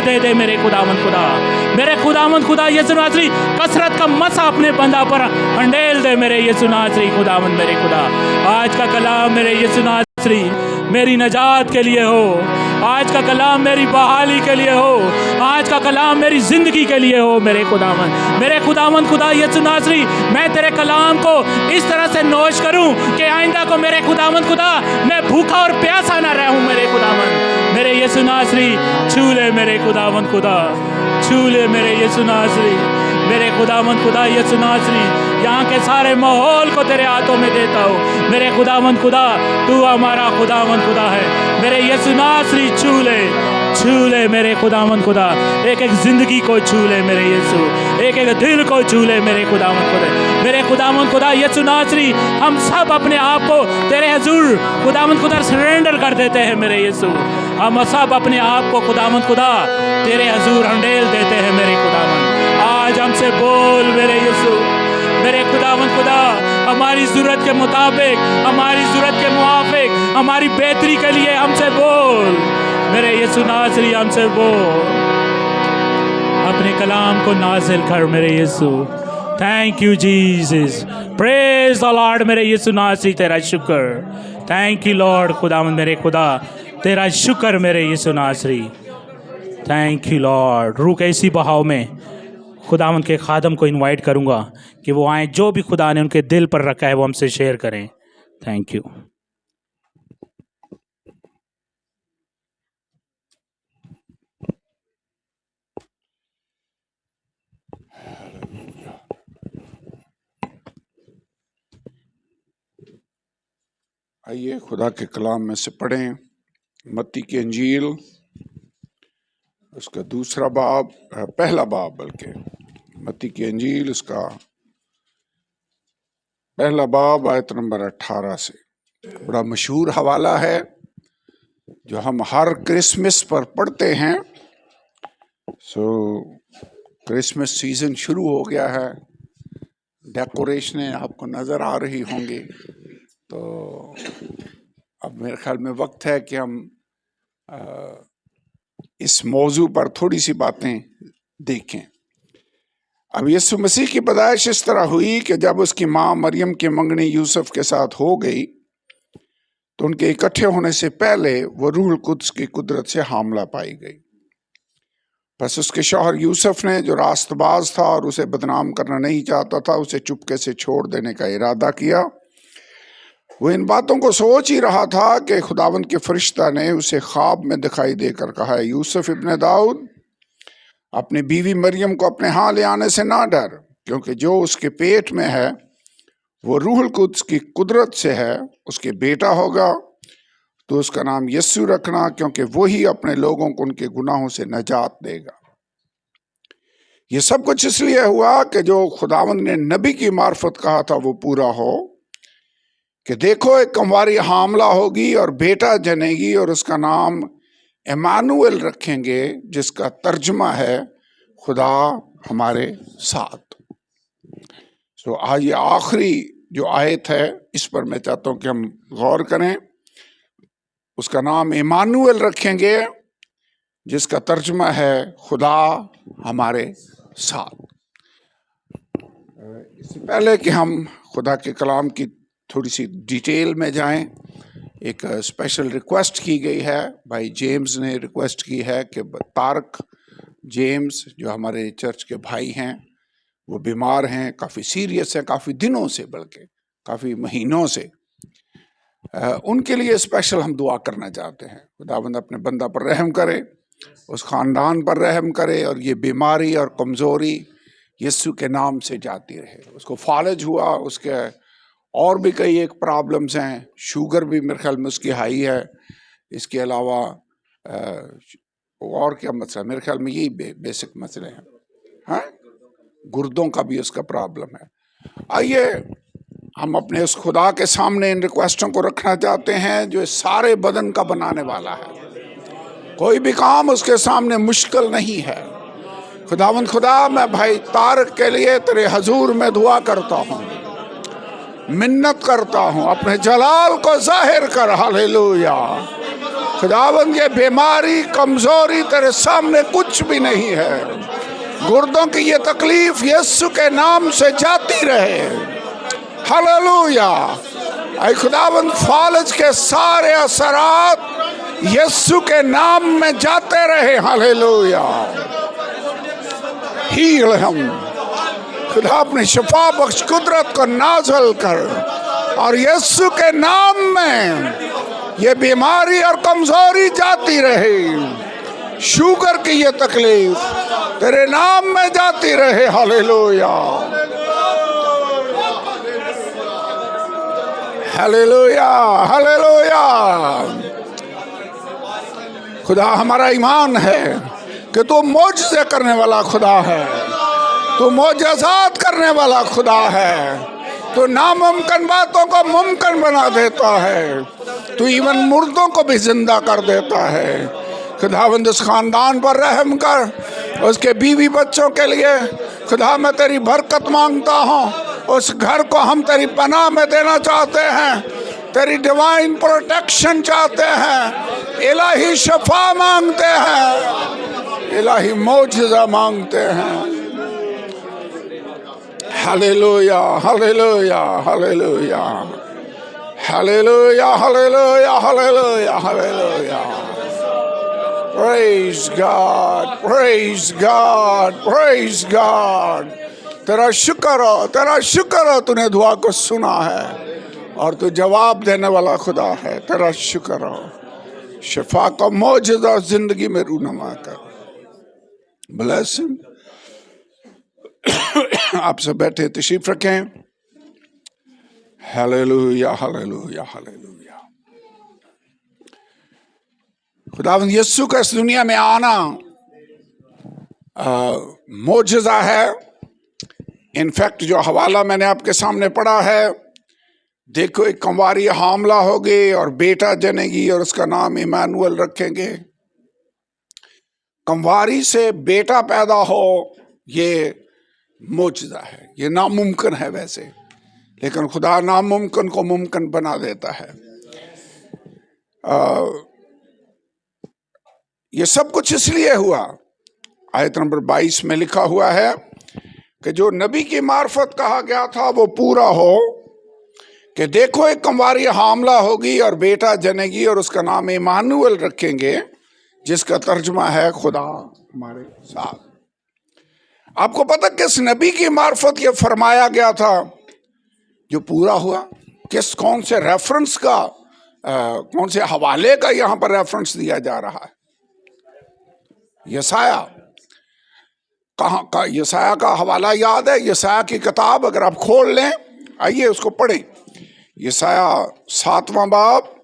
दे दे मेरे खुदावंद खुदा। मेरे खुदावंद खुदा यीशु नासरी कसरत का मसा अपने बंदा पर हंडेल दे मेरे यीशु नासरी खुदावंद मेरे खुदा। आज का कलाम मेरे यीशु नासरी मेरी नजात के लिए हो। आज का कलाम मेरी बहाली के लिए हो। आज का कलाम मेरी जिंदगी के लिए हो मेरे खुदावंद खुदा यीशु नासरी। मैं तेरे कलाम को इस तरह से नोश करूं कि आइंदा को मेरे खुदावंद खुदा मैं भूखा और प्यासा ना रहूं मेरे खुदावंद मेरे यीशु नासरी। छू ले मेरे खुदावंद खुदा, छू ले मेरे यीशु नासरी। मेरे खुदावंद खुदा यीशु नासरी यहाँ के सारे माहौल को तेरे हाथों में देता हूँ मेरे खुदावंद खुदा। तू हमारा खुदावंद खुदा है मेरे यीशु नासरी। छू ले मेरे खुदावंद खुदा। एक एक जिंदगी को छू ले मेरे यीशु, एक एक दिल को छू ले मेरे खुदावंद खुदा। मेरे खुदावंद खुदा यीशु नासरी हम सब अपने आप को तेरे हुजूर खुदावंद खुदा सरेंडर कर देते हैं मेरे यीशु। हम सब अपने आप को खुदावंद खुदा तेरे हुजूर हंडेल देते हैं मेरे खुदावंद। आज हमसे बोल मेरे यीशु मेरे खुदावंद खुदा। हमारी ज़रूरत के मुताबिक, हमारी ज़रूरत के मुआफिक, हमारी बेहतरी के लिए हमसे बोल मेरे यीशु नासरी। हमसे बोल, अपने कलाम को नाजिल कर मेरे यीशु। Thank you Jesus, praise the Lord मेरे यीशु नासरी। तेरा शुक्र, थैंक यू लॉर्ड खुदावंद मेरे खुदा। तेरा शुक्र मेरे यीशु नासरी। Thank you Lord. रूह के इसी बहाव में खुदावंद के खादम को इनवाइट करूंगा कि वो आए, जो भी खुदा ने उनके दिल पर रखा है वो हमसे शेयर करें। Thank you. आइए खुदा के कलाम में से पढ़ें मत्ती की इंजील, उसका दूसरा बाब, पहला बाब, बल्कि मत्ती की इंजील उसका पहला बाब आयत नंबर 18 से। बड़ा मशहूर हवाला है जो हम हर क्रिसमस पर पढ़ते हैं। क्रिसमस सीजन शुरू हो गया है, डेकोरेशनें आपको नज़र आ रही होंगी। तो अब मेरे ख्याल में वक्त है कि हम इस मौजू पर थोड़ी सी बातें देखें। अब यीशु मसीह की पैदाइश इस तरह हुई कि जब उसकी माँ मरियम की मंगनी यूसुफ के साथ हो गई तो उनके इकट्ठे होने से पहले वो रूहुल कुद्स की कुदरत से हामला पाई गई। बस उसके शौहर यूसुफ ने, जो रास्तबाज था और उसे बदनाम करना नहीं चाहता था, उसे चुपके से छोड़ देने का इरादा किया। वो इन बातों को सोच ही रहा था कि खुदावंद के फरिश्ता ने उसे ख्वाब में दिखाई देकर कहा, यूसुफ इब्ने दाऊद, अपनी बीवी मरियम को अपने यहाँ ले आने से ना डर, क्योंकि जो उसके पेट में है वो रूहुल कुद्स की कुदरत से है। उसके बेटा होगा तो उसका नाम यीशु रखना, क्योंकि वही अपने लोगों को उनके गुनाहों से नजात देगा। ये सब कुछ इसलिए हुआ कि जो खुदावंद ने नबी की मार्फत कहा था वो पूरा हो कि देखो एक कुंवारी हामला होगी और बेटा जनेगी और उसका नाम इमानुएल रखेंगे, जिसका तर्जुमा है खुदा हमारे साथ। आज ये आखिरी जो आयत है इस पर मैं चाहता हूं कि हम गौर करें। उसका नाम इमानुएल रखेंगे, जिसका तर्जुमा है खुदा हमारे साथ। इससे पहले कि हम खुदा के कलाम की थोड़ी सी डिटेल में जाएं, एक स्पेशल रिक्वेस्ट की गई है। भाई जेम्स ने रिक्वेस्ट की है कि तारक जेम्स, जो हमारे चर्च के भाई हैं, वो बीमार हैं, काफ़ी सीरियस है, काफ़ी दिनों से, बल्कि काफ़ी महीनों से। उनके लिए स्पेशल हम दुआ करना चाहते हैं। खुदावंद अपने बंदा पर रहम करे, उस ख़ानदान पर रहम करे, और ये बीमारी और कमज़ोरी यीशु के नाम से जाती रहे। उसको फालज हुआ, उसके और भी कई एक प्रॉब्लम्स हैं, शुगर भी मेरे ख्याल में उसकी हाई है। इसके अलावा और क्या मसला, मेरे ख्याल में यही बेसिक मसले हैं। हाँ, गुर्दों का भी उसका प्रॉब्लम है। आइए हम अपने उस खुदा के सामने इन रिक्वेस्टों को रखना चाहते हैं जो इस सारे बदन का बनाने वाला है। कोई भी काम उसके सामने मुश्किल नहीं है। खुदावंद खुदा, मैं भाई तारक के लिए तेरे हजूर में दुआ करता हूँ, मिन्नत करता हूँ, अपने जलाल को जाहिर कर। हालेलुया। खुदावंद ये बीमारी कमजोरी तेरे सामने कुछ भी नहीं है। गुर्दों की ये तकलीफ यीशु के नाम से जाती रहे। हालेलुया। ऐ खुदावंद फालज के सारे असरात यीशु के नाम में जाते रहे। हालेलुया। हील हम खुदा अपनी शफा बख्श कुदरत को नाज़िल कर और यीशु के नाम में ये बीमारी और कमजोरी जाती रहे। शुगर की ये तकलीफ तेरे नाम में जाती रहे। हालेलुया। हालेलुया। हालेलुया। खुदा हमारा ईमान है कि तू मौजज़े करने वाला खुदा है, तू मौजज़ात करने वाला खुदा है, तू नामुमकिन बातों को मुमकिन बना देता है, तू इवन मुर्दों को भी जिंदा कर देता है। खुदावंद उस खानदान पर रहम कर, उसके बीवी बच्चों के लिए खुदा मैं तेरी बरकत मांगता हूँ। उस घर को हम तेरी पनाह में देना चाहते हैं, तेरी डिवाइन प्रोटेक्शन चाहते हैं, इलाही शफा मांगते हैं, इलाही मौजज़ा मांगते हैं। Hallelujah. Hallelujah. Hallelujah. Hallelujah. Hallelujah. Hallelujah. Hallelujah. Praise God, praise God, praise God। तेरा शुक्र हो, तेरा शुक्र हो, तूने दुआ को सुना है और तू जवाब देने वाला खुदा है। तेरा शुक्र हो। शिफा का मौजूदा जिंदगी में रूनुमा कर। Bless him. आप सब बैठे तशरीफ रखें। हालेलुया। हालेलुया। हालेलुया। खुदावंद यीशु का इस दुनिया में आना मौजज़ा है। इनफैक्ट जो हवाला मैंने आपके सामने पढ़ा है, देखो एक कंवारी हामला होगी और बेटा जनेगी और उसका नाम इमानुएल रखेंगे। कंवारी से बेटा पैदा हो ये मौजज़ा है, ये नामुमकिन है वैसे, लेकिन खुदा नामुमकिन को मुमकिन बना देता है। ये सब कुछ इसलिए हुआ, आयत नंबर 22 में लिखा हुआ है कि जो नबी की मार्फत कहा गया था वो पूरा हो कि देखो एक कंवारी हामला होगी और बेटा जनेगी और उसका नाम इमानुएल रखेंगे, जिसका तर्जुमा है खुदा हमारे साथ। आपको पता किस नबी की मार्फत ये फरमाया गया था जो पूरा हुआ? कौन से रेफरेंस का कौन से हवाले का यहां पर रेफरेंस दिया जा रहा है? यसाया। कहाँ का? यसाया का हवाला याद है? यसाया की किताब अगर आप खोल लें, आइए उसको पढ़ें। यसाया 7वां बाब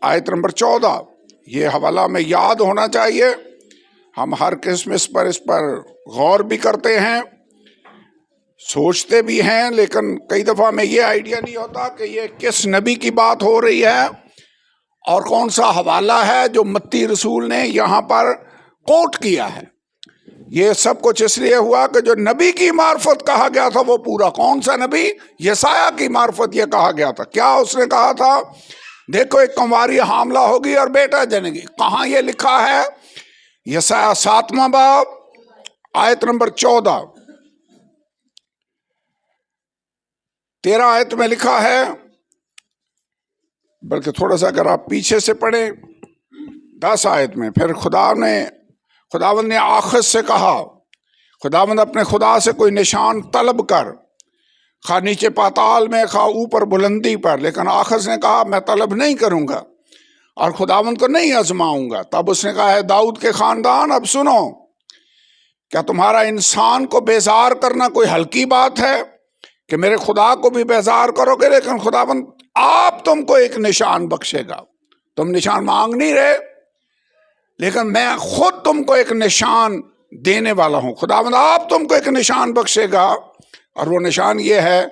आयत नंबर 14। ये हवाला हमें याद होना चाहिए। हम हर क्रिसमस पर इस पर गौर भी करते हैं, सोचते भी हैं, लेकिन कई दफा में ये आइडिया नहीं होता कि ये किस नबी की बात हो रही है और कौन सा हवाला है जो मत्ती रसूल ने यहाँ पर कोट किया है। ये सब कुछ इसलिए हुआ कि जो नबी की मार्फत कहा गया था वो पूरा। कौन सा नबी? यसाया की मार्फत ये कहा गया था। क्या उसने कहा था? देखो एक कंवारी हामला होगी और बेटा जनेगी। कहाँ ये लिखा है? यसाया 7वां बाब आयत नंबर 14 13 आयत में लिखा है, बल्कि थोड़ा सा अगर आप पीछे से पढ़ें 10 आयत में, फिर खुदावंद ने आखिर से कहा, खुदावंद अपने खुदा से कोई निशान तलब कर, खा नीचे पाताल में खा ऊपर बुलंदी पर, लेकिन आखिर ने कहा मैं तलब नहीं करूंगा और खुदावंद को नहीं आजमाऊंगा। तब उसने कहा है दाऊद के खानदान, अब सुनो, क्या तुम्हारा इंसान को बेजार करना कोई हल्की बात है कि मेरे खुदा को भी बेजार करोगे? लेकिन खुदावंद आप तुमको एक निशान बख्शेगा। तुम निशान मांग नहीं रहे, लेकिन मैं खुद तुमको एक निशान देने वाला हूं। खुदावंद आप तुमको एक निशान बख्शेगा और वो निशान ये है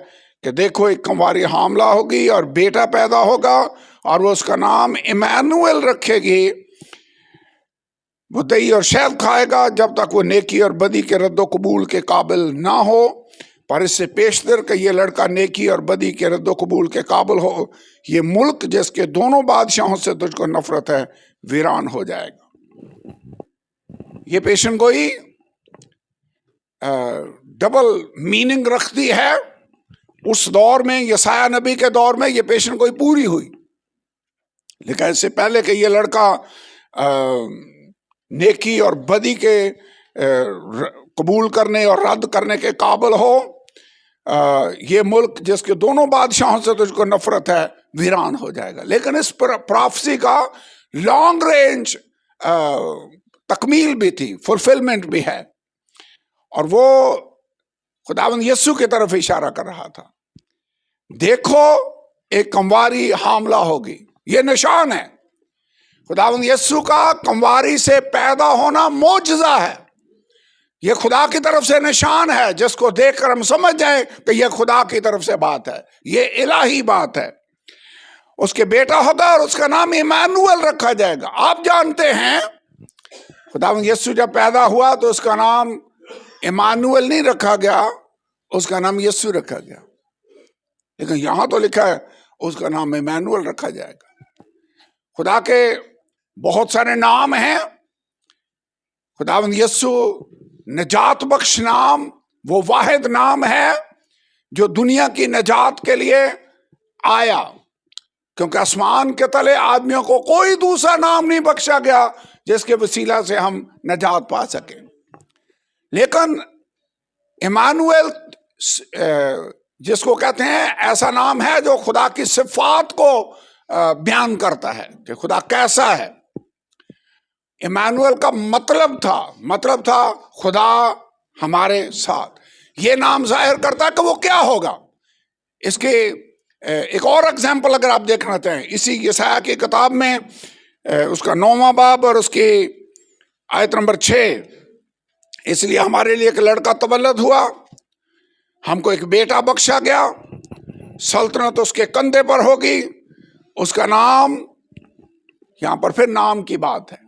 कि देखो एक कंवारी हामला होगी और बेटा पैदा होगा और वो उसका नाम इमानुएल रखेगी। वो दही और शहद खाएगा जब तक वो नेकी और बदी के रद्दो कबूल के काबिल ना हो। पर इससे पेशतर कि ये लड़का नेकी और बदी के रद्द कबूल के काबिल हो, ये मुल्क जिसके दोनों बादशाहों से तुझको नफरत है वीरान हो जाएगा। ये पेशन गोई डबल मीनिंग रखती है। उस दौर में, यसाया नबी के दौर में, ये पेशन गोई पूरी हुई, लेकिन इससे पहले कि ये लड़का नेकी और बदी के कबूल करने और रद्द करने के काबिल हो, ये मुल्क जिसके दोनों बादशाहों से तुझको नफरत है वीरान हो जाएगा। लेकिन इस प्रोफेसी का लॉन्ग रेंज तकमील भी थी, फुलफिलमेंट भी है, और वो खुदावंद यीशु की तरफ इशारा कर रहा था। देखो एक कंवारी हामला होगी, ये निशान है। खुदावंद यीशु का कंवारी से पैदा होना मौजज़ा है। ये खुदा की तरफ से निशान है, जिसको देखकर हम समझ जाएं कि यह खुदा की तरफ से बात है, ये इलाही बात है। उसके बेटा होगा और उसका नाम इमानुएल रखा जाएगा। आप जानते हैं खुदावंद यीशु जब पैदा हुआ तो उसका नाम इमानुएल नहीं रखा गया, उसका नाम यीशु रखा गया। लेकिन यहां तो लिखा है उसका नाम इमानुएल रखा जाएगा। खुदा के बहुत सारे नाम हैं। खुदावंद यीशु निजात बख्श नाम वो वाहिद नाम है जो दुनिया की निजात के लिए आया, क्योंकि आसमान के तले आदमियों को कोई दूसरा नाम नहीं बख्शा गया जिसके वसीला से हम निजात पा सके। लेकिन इमानुएल जिसको कहते हैं, ऐसा नाम है जो खुदा की सिफात को बयान करता है कि खुदा कैसा है। इमानुएल का मतलब था खुदा हमारे साथ। ये नाम जाहिर करता है कि वो क्या होगा। इसके एक और एग्जाम्पल अगर आप देखना चाहें, इसी यसाया की किताब में उसका 9वां बाब और उसकी आयत नंबर 6, इसलिए हमारे लिए एक लड़का तवल्लद हुआ, हमको एक बेटा बख्शा गया, सल्तनत उसके कंधे पर होगी, उसका नाम, यहां पर फिर नाम की बात है।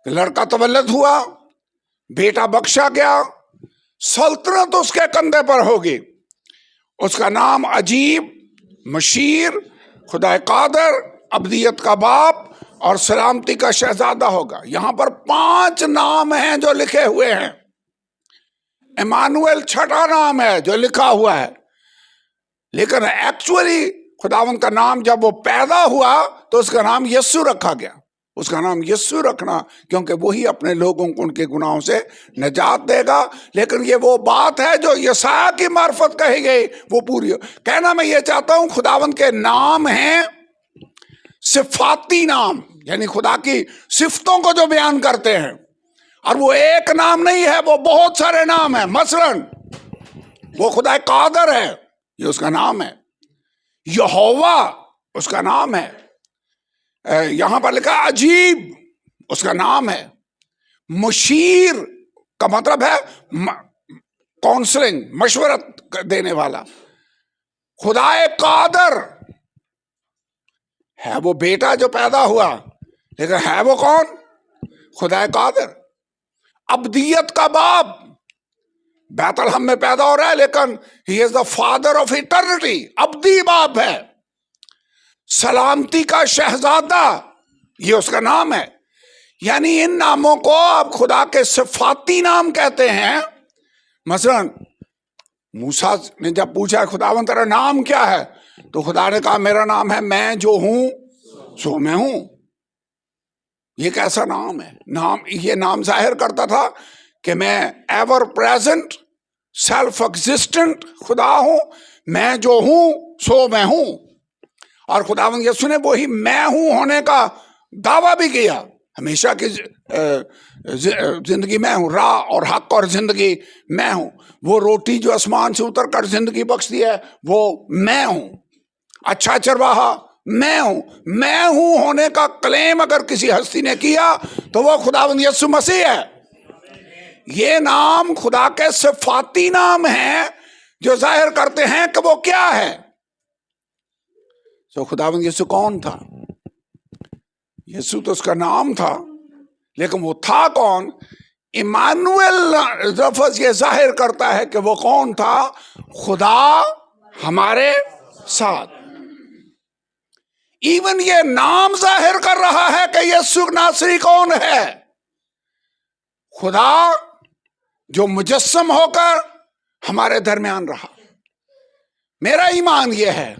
लड़का तवल्लद हुआ, बेटा बख्शा गया, सल्तनत उसके कंधे पर होगी, उसका नाम अजीब, मशीर, खुदा कादर, अब्दियत का बाप और सलामती का शहजादा होगा। यहां पर 5 नाम हैं जो लिखे हुए हैं। इमानुएल 6ठा नाम है जो लिखा हुआ है। लेकिन एक्चुअली खुदावंद का नाम जब वो पैदा हुआ तो उसका नाम यीशु रखा गया। उसका नाम यीशु रखना क्योंकि वही अपने लोगों को उनके गुनाहों से निजात देगा। लेकिन ये वो बात है जो यसाया की मार्फत कही गई, वो पूरी हो। कहना मैं ये चाहता हूं, खुदावंद के नाम हैं सिफाती नाम, यानी खुदा की सिफतों को जो बयान करते हैं, और वो एक नाम नहीं है, वो बहुत सारे नाम है। मसलन वो खुदा कादर है, ये उसका नाम है। यहोवा उसका नाम है। यहां पर लिखा अजीब उसका नाम है। मुशीर का मतलब है काउंसलिंग, मशवरत देने वाला। खुदाए कादर है वो बेटा जो पैदा हुआ, लेकिन है वो कौन? खुदाए कादर। अब्दियत का बाप बैतलहम में पैदा हो रहा है, लेकिन he is the father of eternity, अब्दी बाप है। सलामती का शहजादा, ये उसका नाम है। यानी इन नामों को आप खुदा के सिफाती नाम कहते हैं। मसलन मूसा ने जब पूछा खुदावंद तेरा नाम क्या है, तो खुदा ने कहा मेरा नाम है मैं जो हूं सो मैं हूं। ये कैसा नाम है? ये नाम जाहिर करता था कि मैं एवर प्रेजेंट सेल्फ एग्जिस्टेंट खुदा हूं, मैं जो हूं सो मैं हूं। और खुदावंद यीशु ने वही मैं हूं होने का दावा भी किया। हमेशा की जिंदगी मैं हूं, राह और हक और जिंदगी मैं हूं। वो रोटी जो आसमान से उतर कर जिंदगी बख्शती है वो मैं हूं। अच्छा चरवाहा मैं हूं। मैं हूं होने का क्लेम अगर किसी हस्ती ने किया तो वो खुदावंद यीशु मसीह है। ये नाम खुदा के सिफाती नाम हैं जो जाहिर करते हैं कि वो क्या है। तो खुदावंद यीशु कौन था? यीशु तो उसका नाम था, लेकिन वो था कौन? इमानुएल लफ्ज ये जाहिर करता है कि वो कौन था, खुदा हमारे साथ। इवन ये नाम जाहिर कर रहा है कि यीशु नासरी कौन है, खुदा जो मुजस्सम होकर हमारे दरमियान रहा। मेरा ईमान यह है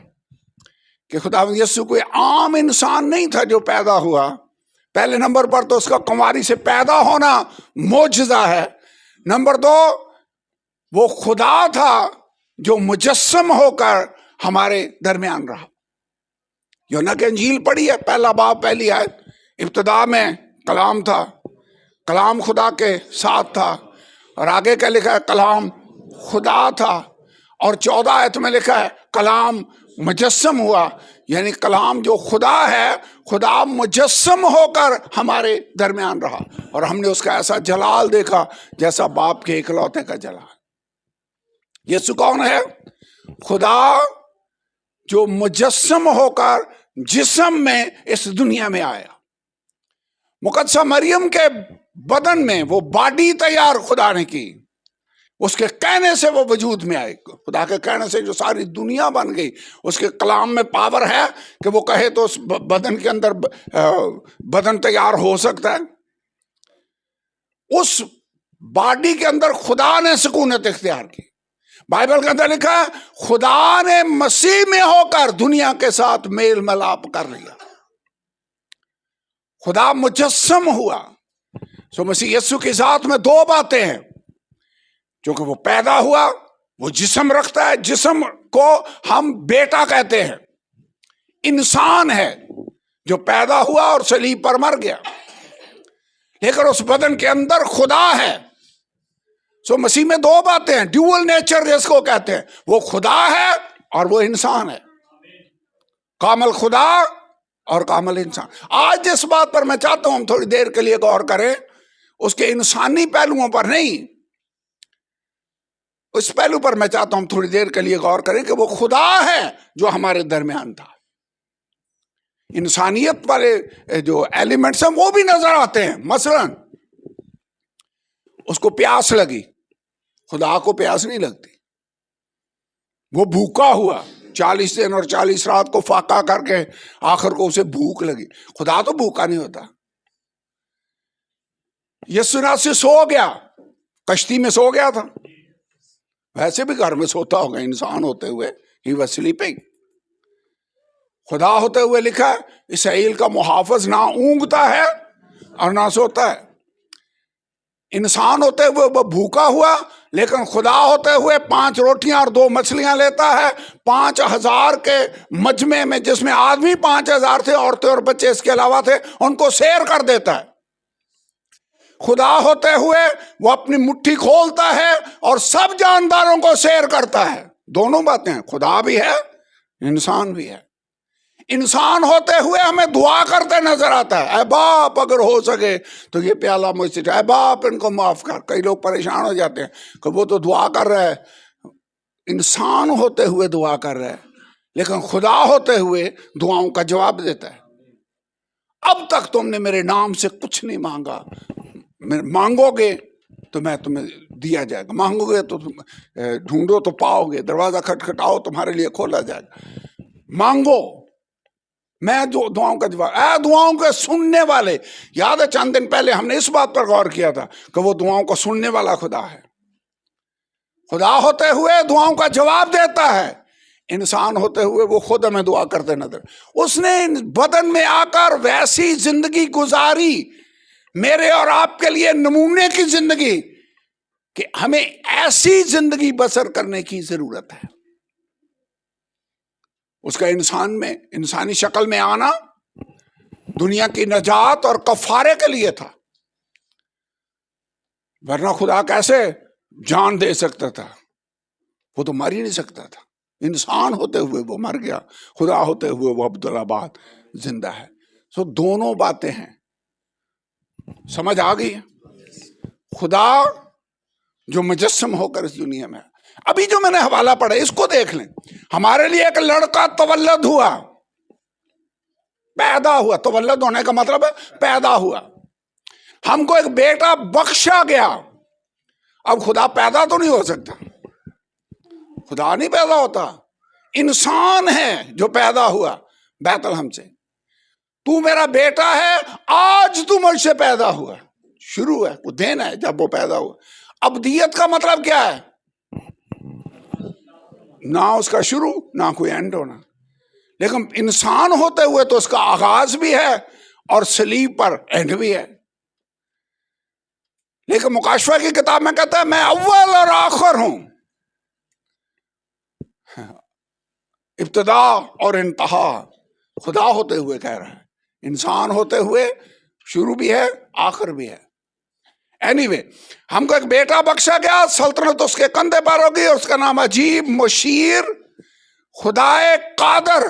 कि खुदा यीशु कोई आम इंसान नहीं था जो पैदा हुआ। पहले नंबर पर तो उसका कुंवारी से पैदा होना मौजज़ा है। नंबर 2, वो खुदा था जो मुजस्सम होकर हमारे दरमियान रहा। यूहन्ना की इंजील पढ़ी है, पहला बाब पहली आयत, इब्तिदा में कलाम था, कलाम खुदा के साथ था। और आगे क्या लिखा है, कलाम खुदा था। और 14 आयत में लिखा है कलाम मुजस्सम हुआ, यानी कलाम जो खुदा है, खुदा मुजस्सम होकर हमारे दरमियान रहा। और हमने उसका ऐसा जलाल देखा जैसा बाप के इकलौते का जलाल। यीशु कौन है, खुदा जो मुजस्सम होकर जिस्म में इस दुनिया में आया। मुकद्दसा मरियम के बदन में वो बॉडी तैयार खुदा ने की, उसके कहने से वो वजूद में आए। खुदा के कहने से जो सारी दुनिया बन गई, उसके कलाम में पावर है कि वो कहे तो उस बदन के अंदर बदन तैयार हो सकता है। उस बॉडी के अंदर खुदा ने सुकूनत इख्तियार की। बाइबल के अंदर लिखा है खुदा ने मसीह में होकर दुनिया के साथ मेल मिलाप कर लिया। खुदा मुजस्सम हुआ। सो मसीह यीशु के साथ में 2 बातें हैं, क्योंकि वो पैदा हुआ, वो जिस्म रखता है, जिस्म को हम बेटा कहते हैं। इंसान है जो पैदा हुआ और सलीब पर मर गया, लेकिन उस बदन के अंदर खुदा है। सो मसीह में 2 बातें हैं, ड्यूअल नेचर जिसको कहते हैं। वो खुदा है और वो इंसान है, कामल खुदा और कामल इंसान। आज जिस बात पर मैं चाहता हूं हम थोड़ी देर के लिए गौर करें, उसके इंसानी पहलुओं पर नहीं, उस पहलू पर मैं चाहता हूं थोड़ी देर के लिए गौर करें कि वो खुदा है जो हमारे दरमियान था। इंसानियत वाले जो एलिमेंट्स हैं वो भी नजर आते हैं। मसलन उसको प्यास लगी, खुदा को प्यास नहीं लगती। वो भूखा हुआ, 40 दिन और 40 रात को फाका करके आखिर को उसे भूख लगी। खुदा तो भूखा नहीं होता। यीशु नासरी सो गया, कश्ती में सो गया था, वैसे भी घर में सोता होगा इंसान होते हुए। He was sleeping. खुदा होते हुए लिखा है इसराइल का मुहाफिज ना ऊँघता है और ना सोता है। इंसान होते हुए वो भूखा हुआ, लेकिन खुदा होते हुए 5 रोटियां और 2 मछलियां लेता है। 5000 के मजमे में, जिसमें आदमी 5000 थे, औरतें और बच्चे इसके अलावा थे, उनको शेयर कर देता है। खुदा होते हुए वो अपनी मुट्ठी खोलता है और सब जानदारों को शेयर करता है। दोनों बातें हैं, खुदा भी है, इंसान भी है। इंसान होते हुए हमें दुआ करते नजर आता है, ऐ बाप अगर हो सके तो ये प्याला मुझसे, ऐ बाप इनको माफ कर। कई लोग परेशान हो जाते हैं कि वो तो दुआ कर रहा है, इंसान होते हुए दुआ कर रहा है, लेकिन खुदा होते हुए दुआओं का जवाब देता है। अब तक तुमने मेरे नाम से कुछ नहीं मांगा, मांगोगे तो मैं तुम्हें दिया जाएगा, मांगोगे तो ढूंढो तो पाओगे, दरवाजा खटखटाओ तुम्हारे लिए खोला जाएगा। मांगो, मैं जो दुआओं का जवाब, दुआओं के सुनने वाले। याद है चंद दिन पहले हमने इस बात पर गौर किया था कि वो दुआओं को सुनने वाला खुदा है। खुदा होते हुए दुआओं का जवाब देता है, इंसान होते हुए वो खुद हमें दुआ करते नजर। उसने बदन में आकर वैसी जिंदगी गुजारी, मेरे और आपके लिए नमूने की जिंदगी, कि हमें ऐसी जिंदगी बसर करने की जरूरत है। उसका इंसान में, इंसानी शक्ल में आना दुनिया की नजात और कफारे के लिए था, वरना खुदा कैसे जान दे सकता था? वो तो मर ही नहीं सकता था। इंसान होते हुए वो मर गया, खुदा होते हुए वो अब्दुल्लाबाद जिंदा है। सो दोनों बातें हैं, समझ आ गई? खुदा जो मुजस्सम होकर इस दुनिया में। अभी जो मैंने हवाला पढ़ा इसको देख लें। हमारे लिए एक लड़का तवल्लद हुआ, पैदा हुआ। तवल्लद होने का मतलब है पैदा हुआ। हमको एक बेटा बख्शा गया। अब खुदा पैदा तो नहीं हो सकता, खुदा नहीं पैदा होता, इंसान है जो पैदा हुआ बैतलहम से। तू मेरा बेटा है, आज तू मुझसे पैदा हुआ। शुरू है, वो दिन है जब वो पैदा हुआ। अब्दियत का मतलब क्या है? ना उसका शुरू ना कोई एंड होना। लेकिन इंसान होते हुए तो उसका आगाज भी है और सलीब पर एंड भी है। लेकिन मुकाशवा की किताब में कहता है मैं अव्वल और आखिर हूं, इब्तिदा और इंतहा। खुदा होते हुए कह रहा है, इंसान होते हुए शुरू भी है आखिर भी है। एनीवे, हमको एक बेटा बख्शा गया, सल्तनत उसके कंधे पर होगी, और उसका नाम अजीब, मुशीर, खुदाए कादर।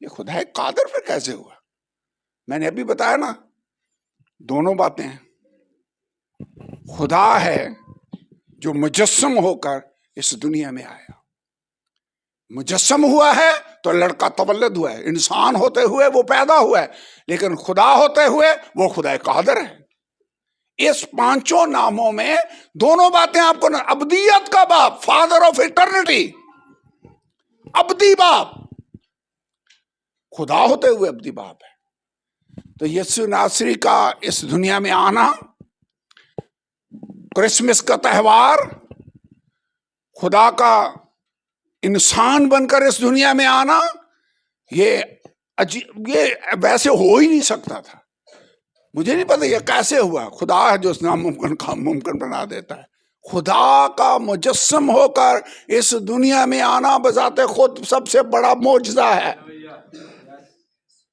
ये खुदाए कादर फिर कैसे हुआ? मैंने अभी बताया ना, दोनों बातें हैं। खुदा है जो मुजस्सम होकर इस दुनिया में आया। मुजस्सम हुआ है तो लड़का तवल्लुद हुआ है, इंसान होते हुए वो पैदा हुआ है। लेकिन खुदा होते हुए वो खुदा कादर है। इस पांचों नामों में दोनों बातें आपको, अब्दियत का बाप, फादर ऑफ इटर्निटी, अब्दी बाप, खुदा होते हुए अब्दी बाप है। तो यीशु नासरी का इस दुनिया में आना, क्रिसमस का त्योहार, खुदा का इंसान बनकर इस दुनिया में आना, ये वैसे हो ही नहीं सकता था। मुझे नहीं पता ये कैसे हुआ। खुदा है जो नामुमकिन का मुमकिन बना देता है। खुदा का मुजस्सम होकर इस दुनिया में आना बजाते खुद सबसे बड़ा मौजज़ा है।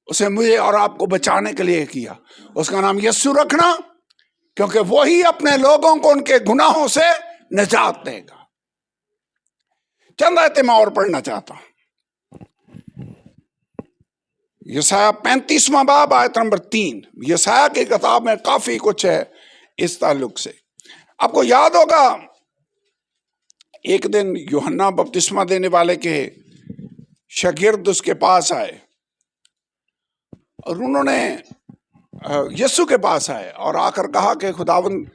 उसे मुझे और आपको बचाने के लिए किया। उसका नाम यीशु रखना, क्योंकि वही अपने लोगों को उनके गुनाहों से निजात देगा। चंद आयतें मैं और पढ़ना चाहता हूं। यशायाह 35वां बाब आयत नंबर 3। यशायाह की किताब में काफी कुछ है इस ताल्लुक से। आपको याद होगा, एक दिन यूहन्ना बपतिस्मा देने वाले के शागिर्द उसके पास आए और उन्होंने यीशु के पास आए और आकर कहा कि खुदावंद,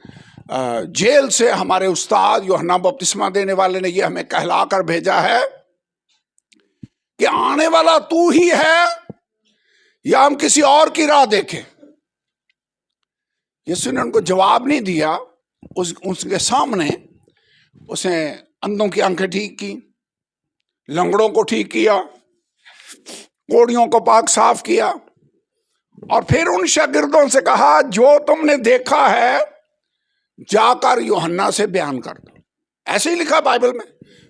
जेल से हमारे उस्ताद यूहन्ना बपतिस्मा देने वाले ने ये हमें कहलाकर भेजा है कि आने वाला तू ही है या हम किसी और की राह देखें। यीशु ने उनको जवाब नहीं दिया। उसके सामने उसने अंधों की आंखें ठीक की, लंगड़ों को ठीक किया, कोड़ियों को पाक साफ किया, और फिर उन शागिर्दों से कहा जो तुमने देखा है जाकर यूहन्ना से बयान कर दो। ऐसे ही लिखा बाइबल में।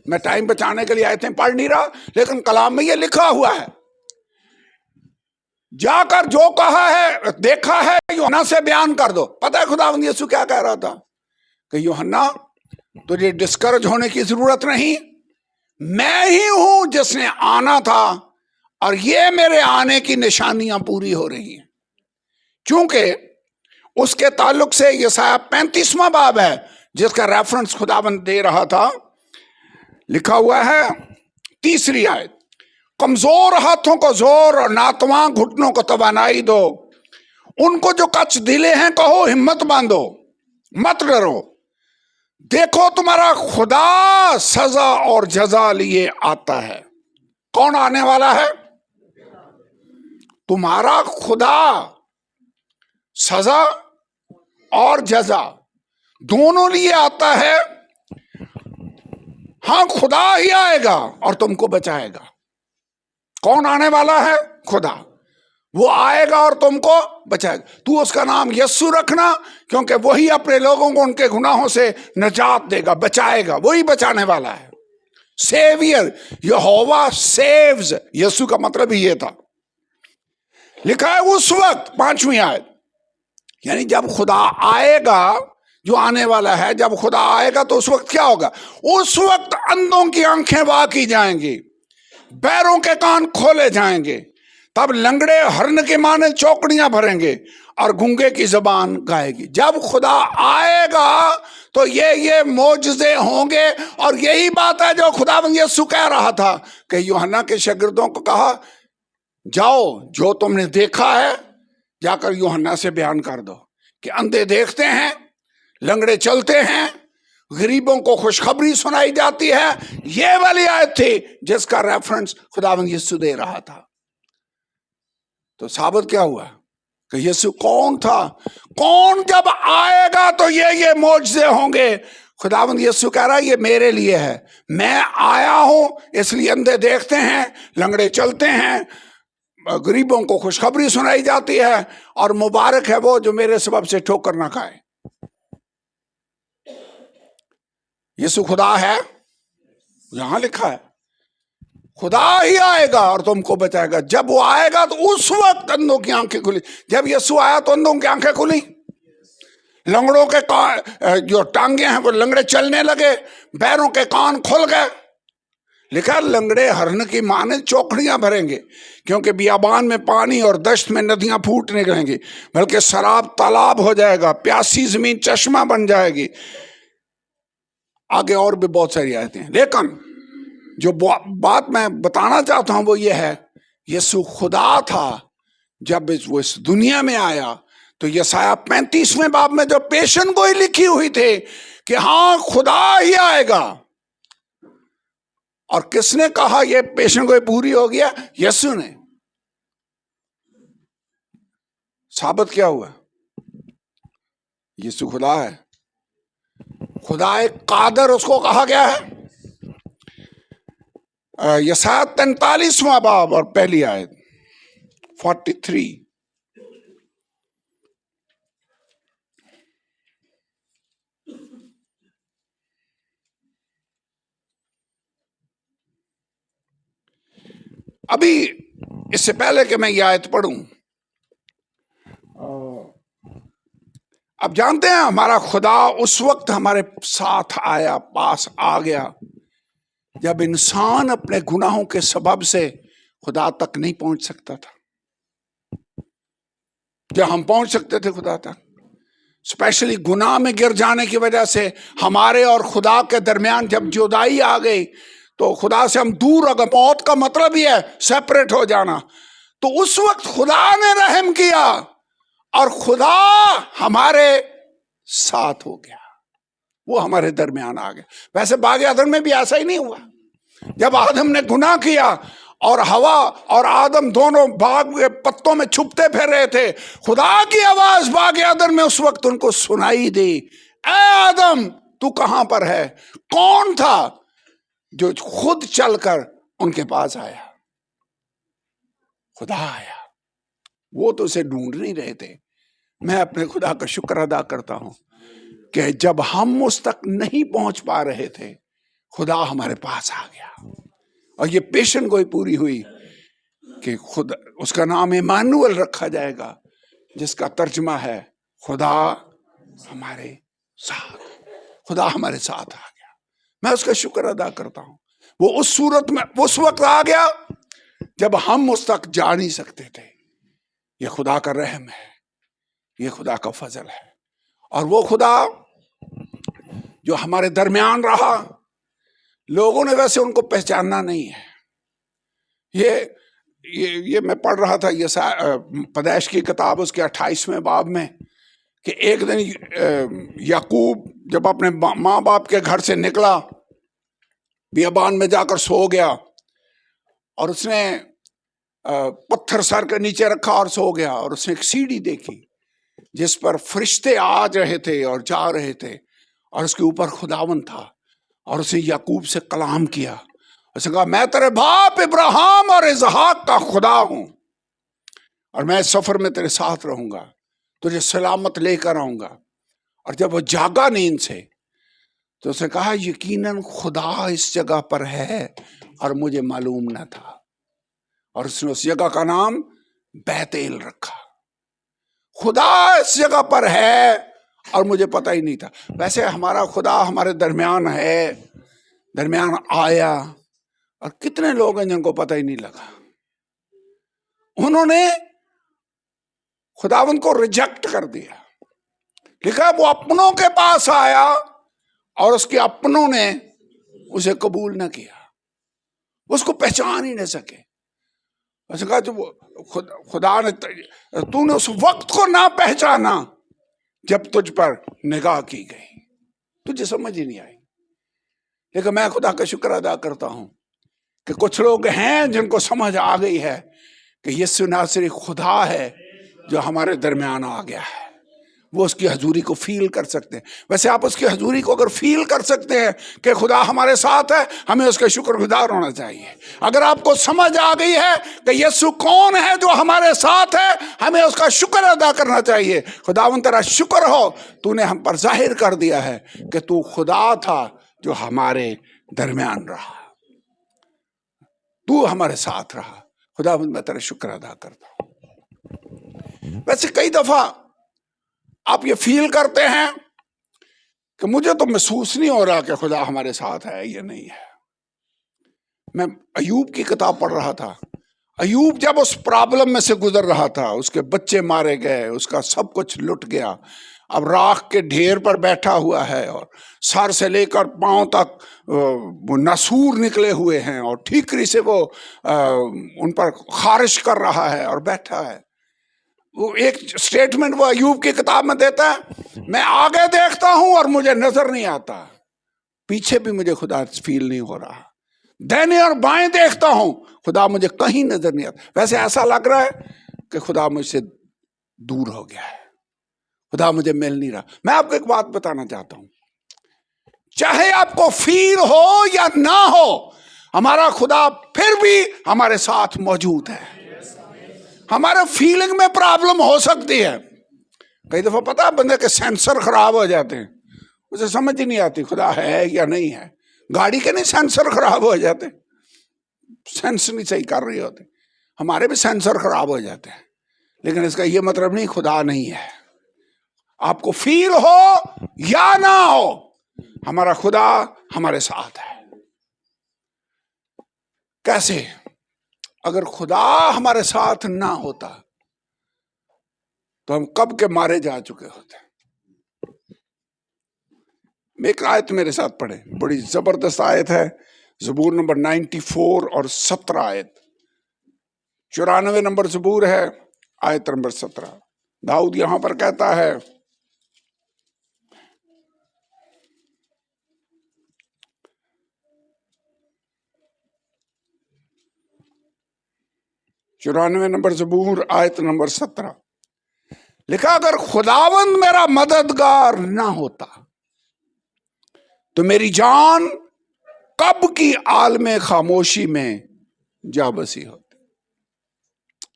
मैं टाइम बचाने के लिए आयतें पढ़ नहीं रहा, लेकिन कलाम में ये लिखा हुआ है, जाकर जो कहा है देखा है यूहन्ना से बयान कर दो। पता है खुदावंद यीशु क्या कह रहा था कि यूहन्ना, तुझे डिस्करेज होने की जरूरत नहीं, मैं ही हूं जिसने आना था और ये मेरे आने की निशानियां पूरी हो रही हैं। क्योंकि उसके ताल्लुक से यशायाह 35वां बाब है जिसका रेफरेंस खुदावंद दे रहा था। लिखा हुआ है 3री आयत, कमजोर हाथों को जोर और नातवां घुटनों को तवानाई दो। उनको जो कच दिले हैं कहो हिम्मत बांधो, मत डरो, देखो तुम्हारा खुदा सजा और जजा लिए आता है। कौन आने वाला है? तुम्हारा खुदा सजा और जजा दोनों लिए आता है। हां, खुदा ही आएगा और तुमको बचाएगा। कौन आने वाला है? खुदा। वो आएगा और तुमको बचाएगा। तू उसका नाम यीशु रखना, क्योंकि वही अपने लोगों को उनके गुनाहों से निजात देगा, बचाएगा। वही बचाने वाला है। सेवियर, यहोवा सेव्स, यीशु का मतलब ही ये था। लिखा है उस वक्त, 5वीं आयत, यानी जब खुदा आएगा, जो आने वाला है, जब खुदा आएगा तो उस वक्त क्या होगा? उस वक्त अंधों की आंखें वाह की जाएंगी, बैरों के कान खोले जाएंगे, तब लंगड़े हरण के माने चौकड़ियां भरेंगे और गूंगे की जबान गाएगी। जब खुदा आएगा तो ये मोजज़े होंगे। और यही बात है जो खुदावंद यीशु कह रहा था कि यूहन्ना के शागिर्दों को कहा, जाओ जो तुमने देखा है जाकर यूहन्ना से बयान कर दो कि अंधे देखते हैं, लंगड़े चलते हैं, गरीबों को खुशखबरी सुनाई जाती है। ये वाली आयत थी जिसका रेफरेंस खुदावंद यीशु दे रहा था। तो साबित क्या हुआ कि यीशु कौन था? कौन जब आएगा तो ये मौजज़े होंगे। खुदावंद यीशु कह रहा है ये मेरे लिए है, मैं आया हूं इसलिए अंधे देखते हैं, लंगड़े चलते हैं, गरीबों को खुशखबरी सुनाई जाती है, और मुबारक है वो जो मेरे सबब से ठोकर ना खाए। यीशु खुदा है, यहां लिखा है खुदा ही आएगा और तुमको बचाएगा। जब वो आएगा तो उस वक्त अंधों की आंखें खुली। जब यीशु आया तो अंधों की आंखें खुली, लंगड़ों के जो टांगे हैं वो लंगड़े चलने लगे, बैरों के कान खुल गए। लिखा लंगड़े हरण की माने चौकड़ियां भरेंगे, क्योंकि बियाबान में पानी और दश्त में नदियां फूट निकलेंगी, बल्कि शराब तालाब हो जाएगा, प्यासी जमीन चश्मा बन जाएगी। आगे और भी बहुत सारी आयतें हैं, लेकिन जो बात मैं बताना चाहता हूं वो ये है, यीशु खुदा था जब वो इस दुनिया में आया। तो यशायाह 35वें बाब में जो पेशन गोई लिखी हुई थी कि हाँ खुदा ही आएगा, और किसने कहा ये पेशन गोई पूरी हो गया? यीशु ने। साबित क्या हुआ? यीशु खुदा है, खुदा एक कादर उसको कहा गया है। यशायाह 43वां बाब और पहली आयत 43। अभी इससे पहले कि मैं यह आयत पढ़ूं, अब जानते हैं हमारा खुदा उस वक्त हमारे साथ आया, पास आ गया, जब इंसान अपने गुनाहों के सबब से खुदा तक नहीं पहुंच सकता था। जब हम पहुंच सकते थे खुदा तक, स्पेशली गुनाह में गिर जाने की वजह से हमारे और खुदा के दरमियान जब जुदाई आ गई, तो खुदा से हम दूर हो गए। मौत का मतलब ही है सेपरेट हो जाना। तो उस वक्त खुदा ने रहम किया और खुदा हमारे साथ हो गया, वो हमारे दरमियान आ गया। वैसे बाग आदम में भी ऐसा ही नहीं हुआ। जब आदम ने गुनाह किया और हवा और आदम दोनों बाग के पत्तों में छुपते फिर रहे थे, खुदा की आवाज बाग आदम में उस वक्त उनको सुनाई दी, ए आदम तू कहां पर है? कौन था जो खुद चलकर उनके पास आया? खुदा आया। वो तो उसे ढूंढ नहीं रहे थे। मैं अपने खुदा का शुक्र अदा करता हूं कि जब हम उस तक नहीं पहुंच पा रहे थे, खुदा हमारे पास आ गया। और ये पेशन गोई पूरी हुई कि खुदा, उसका नाम इमानुएल रखा जाएगा, जिसका तर्जुमा है खुदा हमारे साथ। खुदा हमारे साथ आ गया। मैं उसका शुक्र अदा करता हूं। वो उस सूरत में उस वक्त आ गया जब हम उस तक जा नहीं सकते थे। ये खुदा का रहम है, ये खुदा का फजल है। और वो खुदा जो हमारे दरमियान रहा, लोगों ने वैसे उनको पहचानना नहीं है। ये मैं पढ़ रहा था ये पैदाइश की किताब उसके 28वें बाब में कि एक दिन याकूब जब अपने माँ बाप के घर से निकला, बियाबान में जाकर सो गया, और उसने पत्थर सर के नीचे रखा और सो गया। और उसने एक सीढ़ी देखी जिस पर फरिश्ते आ रहे थे और जा रहे थे, और उसके ऊपर खुदावन था। और उसने याकूब से कलाम किया। उसने कहा, मैं तेरे बाप इब्राहिम और इसहाक का खुदा हूं, और मैं सफर में तेरे साथ रहूंगा, तुझे सलामत लेकर आऊंगा। और जब वो जागा नींद से, तो उसने कहा, यकीनन खुदा इस जगह पर है और मुझे मालूम न था। और उसने उस जगह का नाम बैतेल रखा। खुदा इस जगह पर है और मुझे पता ही नहीं था। वैसे हमारा खुदा हमारे दरमियान है, दरमियान आया, और कितने लोग हैं जिनको पता ही नहीं लगा। उन्होंने खुदावंद को रिजेक्ट कर दिया। लिखा वो अपनों के पास आया और उसके अपनों ने उसे कबूल न किया, उसको पहचान ही नहीं सके। उसने कहा जो खुदा ने, तूने उस वक्त को ना पहचाना जब तुझ पर निगाह की गई, तुझे समझ ही नहीं आई। लेकिन मैं खुदा का शुक्र अदा करता हूं कि कुछ लोग हैं जिनको समझ आ गई है कि यीशु नासरी खुदा है जो हमारे दरमियान आ गया है। वो उसकी हजूरी को फील कर सकते हैं। वैसे आप उसकी हजूरी को अगर फील कर सकते हैं कि खुदा हमारे साथ है, हमें उसके शुक्रगुजार होना चाहिए। अगर आपको समझ आ गई है कि यीशु कौन है जो हमारे साथ है, हमें उसका शुक्र अदा करना चाहिए। खुदावन तेरा शुक्र हो, तूने हम पर जाहिर कर दिया है कि तू खुदा था जो हमारे दरमियान रहा, तू हमारे साथ रहा। खुदावन मैं तेरा शुक्र अदा करता हूं। वैसे कई दफा आप ये फील करते हैं कि मुझे तो महसूस नहीं हो रहा कि खुदा हमारे साथ है या नहीं है। मैं अयूब की किताब पढ़ रहा था। अयूब जब उस प्रॉब्लम में से गुजर रहा था, उसके बच्चे मारे गए, उसका सब कुछ लुट गया, अब राख के ढेर पर बैठा हुआ है और सर से लेकर पांव तक वो नासूर निकले हुए हैं और ठीकरी से वो उन पर खारिश कर रहा है और बैठा है। वो एक स्टेटमेंट वो अयूब की किताब में देता है, मैं आगे देखता हूं और मुझे नजर नहीं आता, पीछे भी मुझे खुदा फील नहीं हो रहा, दाहिने और बाएं देखता हूं, खुदा मुझे कहीं नजर नहीं आता। वैसे ऐसा लग रहा है कि खुदा मुझसे दूर हो गया है, खुदा मुझे मिल नहीं रहा। मैं आपको एक बात बताना चाहता हूं, चाहे आपको फील हो या ना हो, हमारा खुदा फिर भी हमारे साथ मौजूद है। हमारे फीलिंग में प्रॉब्लम हो सकती है। कई दफा पता है बंदे के सेंसर खराब हो जाते हैं, उसे समझ ही नहीं आती खुदा है या नहीं है। गाड़ी के नहीं सेंसर खराब हो जाते, सेंस नहीं सही कर रही होते, हमारे भी सेंसर खराब हो जाते हैं। लेकिन इसका ये मतलब नहीं खुदा नहीं है। आपको फील हो या ना हो, हमारा खुदा हमारे साथ है। कैसे? अगर खुदा हमारे साथ ना होता तो हम कब के मारे जा चुके होते। एक आयत मेरे साथ पढ़े, बड़ी जबरदस्त आयत है, ज़बूर नंबर 94 और 17 आयत। 94 नंबर ज़बूर है, आयत नंबर 17। दाऊद यहां पर कहता है, चौरानवे नंबर ज़बूर आयत नंबर 17 लिखा, अगर खुदावंद मेरा मददगार ना होता तो मेरी जान कब की आलमे खामोशी में जा बसी होती।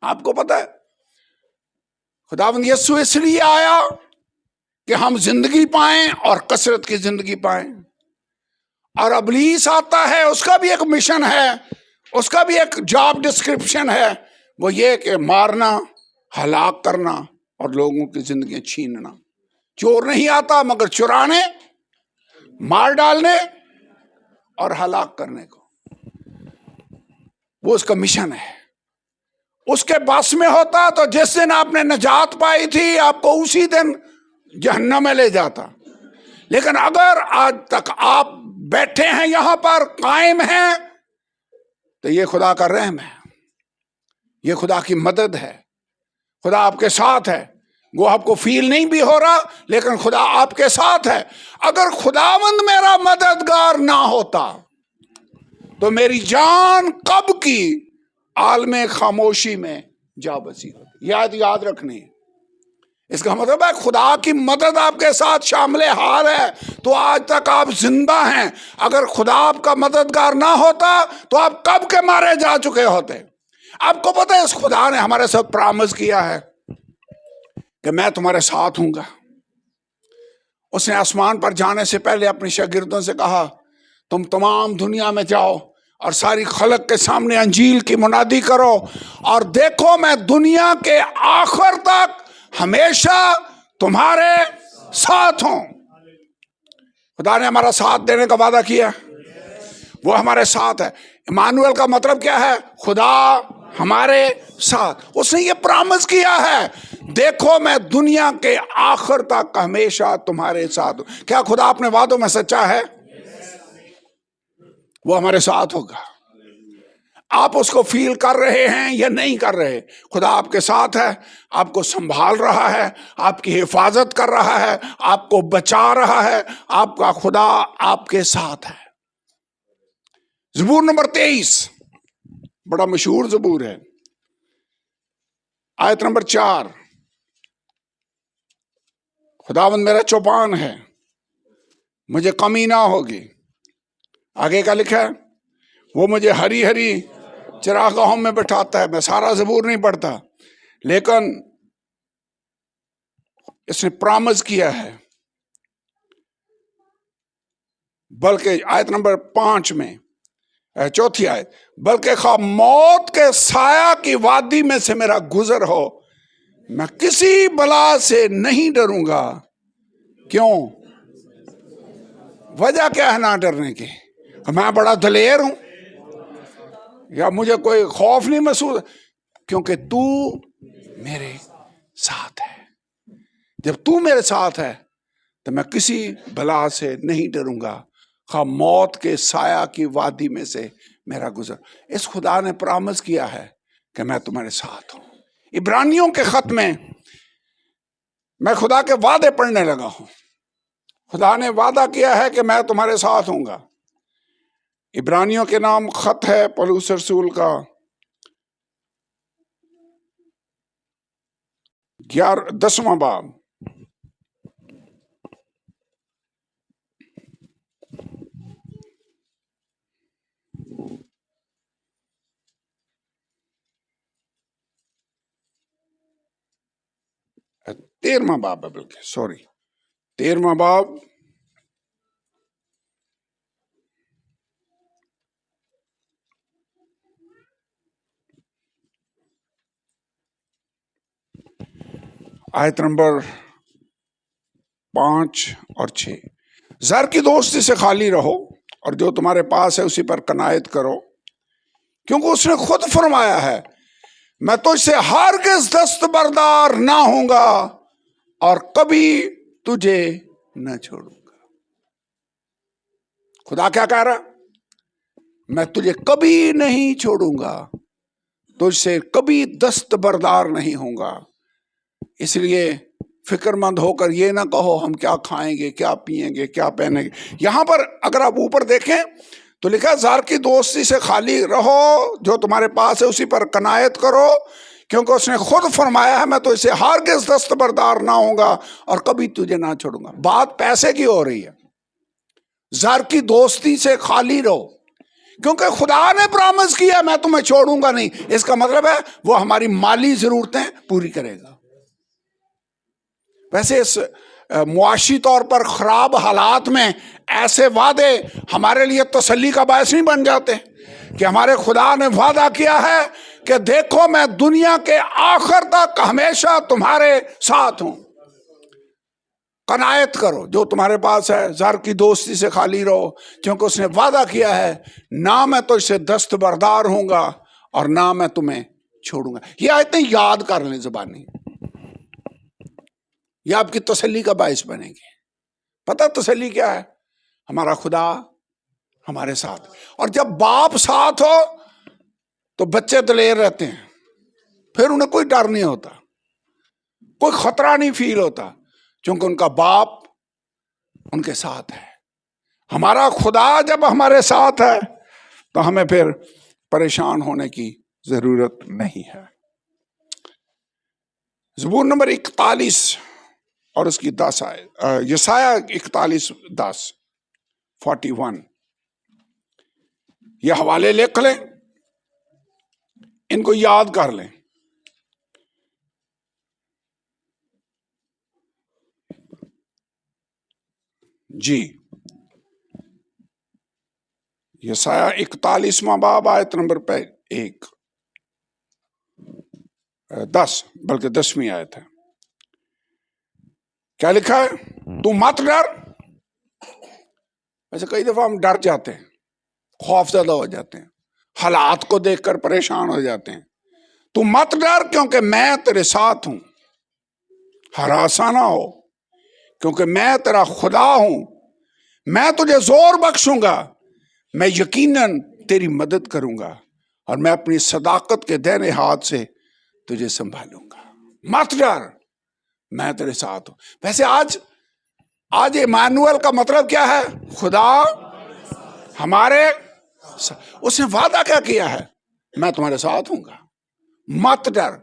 आपको पता है खुदावंद यीशु इसलिए आया कि हम जिंदगी पाएं और कसरत की जिंदगी पाएं। और इब्लीस आता है, उसका भी एक मिशन है, उसका भी एक जॉब डिस्क्रिप्शन है, वो ये कि मारना, हलाक करना और लोगों की जिंदगी छीनना। चोर नहीं आता मगर चुराने, मार डालने और हलाक करने को, वो उसका मिशन है। उसके बस में होता तो जिस दिन आपने नजात पाई थी आपको उसी दिन जहन्नम में ले जाता। लेकिन अगर आज तक आप बैठे हैं यहां पर, कायम हैं, तो ये खुदा का रहम है, ये खुदा की मदद है। खुदा आपके साथ है। वो आपको फील नहीं भी हो रहा, लेकिन खुदा आपके साथ है। अगर खुदावंद मेरा मददगार ना होता तो मेरी जान कब की आलमे खामोशी में जा बसी होती। याद रखनी है। इसका मतलब है खुदा की मदद आपके साथ शामिल हाल है तो आज तक आप जिंदा हैं। अगर खुदा आपका मददगार ना होता तो आप कब के मारे जा चुके होते। आपको पता है इस खुदा ने हमारे साथ प्रॉमिस किया है कि मैं तुम्हारे साथ हूंगा। उसने आसमान पर जाने से पहले अपने शागिर्दों से कहा, तुम तमाम दुनिया में जाओ और सारी खलक के सामने अंजील की मुनादी करो और देखो मैं दुनिया के आखिर तक हमेशा तुम्हारे साथ हूं। खुदा ने हमारा साथ देने का वादा किया, वो हमारे साथ है। इमानुएल का मतलब क्या है? खुदा हमारे साथ। उसने ये प्रॉमिस किया है, देखो मैं दुनिया के आखिर तक हमेशा तुम्हारे साथ हूं। क्या खुदा अपने वादों में सच्चा है? वो हमारे साथ होगा। आप उसको फील कर रहे हैं या नहीं कर रहे, खुदा आपके साथ है, आपको संभाल रहा है, आपकी हिफाजत कर रहा है, आपको बचा रहा है, आपका खुदा आपके साथ है। ज़बूर नंबर 23 बड़ा मशहूर ज़बूर है, आयत नंबर 4। खुदावंद मेरा चौपान है, मुझे कमी ना होगी। आगे क्या लिखा है? वो मुझे हरी हरी चरागाहों में बैठाता है। मैं सारा ज़बूर नहीं पढ़ता, लेकिन इसने प्रॉमिस किया है, बल्कि आयत नंबर 5 में, चौथी आयत, बल्कि खा मौत के साया की वादी में से मेरा गुजर हो, मैं किसी बला से नहीं डरूंगा। क्यों? वजह क्या है ना डरने की? मैं बड़ा दलेर हूं या मुझे कोई खौफ नहीं महसूस? क्योंकि तू मेरे साथ है। जब तू मेरे साथ है तो मैं किसी बला से नहीं डरूंगा, खा मौत के साया की वादी में से मेरा गुजर। इस खुदा ने प्रॉमिस किया है कि मैं तुम्हारे साथ हूं। इब्रानियों के खत में मैं खुदा के वादे पढ़ने लगा हूं। खुदा ने वादा किया है कि मैं तुम्हारे साथ हूंगा। इब्रानियों के नाम खत है पौलुस रसूल का 10वां बाब, तेरहवां बाब है, बल्कि सॉरी 13वां बाब, आयत नंबर 5 और 6। ज़र की दोस्ती से खाली रहो और जो तुम्हारे पास है उसी पर कनायत करो, क्योंकि उसने खुद फरमाया है, मैं तुझसे हरगिज़ दस्तबरदार ना होऊंगा और कभी तुझे न छोड़ूंगा। खुदा क्या कह रहा? मैं तुझे कभी नहीं छोड़ूंगा, तुझसे कभी दस्तबरदार नहीं होऊंगा। इसलिए फिक्रमंद होकर ये ना कहो हम क्या खाएंगे, क्या पिएंगे, क्या पहनेंगे। यहां पर अगर आप ऊपर देखें तो लिखा है, ज़र की दोस्ती से खाली रहो, जो तुम्हारे पास है उसी पर कनायत करो, क्योंकि उसने खुद फरमाया है, मैं तो इसे हरगिज़ दस्तबरदार ना होऊंगा और कभी तुझे ना छोड़ूंगा। बात पैसे की हो रही है। ज़र की दोस्ती से खाली रहो, क्योंकि खुदा ने प्रॉमिस किया मैं तुम्हें छोड़ूंगा नहीं। इसका मतलब है वो हमारी माली जरूरतें पूरी करेगा। वैसे इस मुआशी तौर पर खराब हालात में ऐसे वादे हमारे लिए तसल्ली का बायस नहीं बन जाते कि हमारे खुदा ने वादा किया है कि देखो मैं दुनिया के आखिर तक हमेशा तुम्हारे साथ हूं। कनायत करो जो तुम्हारे पास है, ज़र की दोस्ती से खाली रहो, क्योंकि उसने वादा किया है ना मैं तुझसे दस्तबरदार होऊंगा और ना मैं तुम्हें छोड़ूंगा। ये आयतें याद कर लें ज़बानी, ये आपकी तसल्ली का बायस बनेगी। पता तसल्ली क्या है? हमारा खुदा हमारे साथ। और जब बाप साथ हो तो बच्चे दलेर रहते हैं, फिर उन्हें कोई डर नहीं होता, कोई खतरा नहीं फील होता, क्योंकि उनका बाप उनके साथ है। हमारा खुदा जब हमारे साथ है तो हमें फिर परेशान होने की जरूरत नहीं है। ज़बूर नंबर 41 और उसकी 10 आयत, यशाया 41:10, 41, ये हवाले लिख लें, इनको याद कर लें। जी, यशाया 41वां बाब आयत नंबर 1, 10, बल्कि 10वीं आयत है। क्या लिखा है? तू मत डर। वैसे कई दफा हम डर जाते हैं, खौफजदा हो जाते हैं, हालात को देखकर परेशान हो जाते हैं। तू मत डर क्योंकि मैं तेरे साथ हूं, हरासा ना हो क्योंकि मैं तेरा खुदा हूं, मैं तुझे जोर बख्शूंगा, मैं यकीनन तेरी मदद करूंगा, और मैं अपनी सदाकत के दाहिने हाथ से तुझे संभालूंगा, मत डर, मैं तेरे साथ हूं। वैसे आज इमानुएल का मतलब क्या है? खुदा हमारे उसने वादा क्या किया है? मैं तुम्हारे साथ हूंगा, मत डर,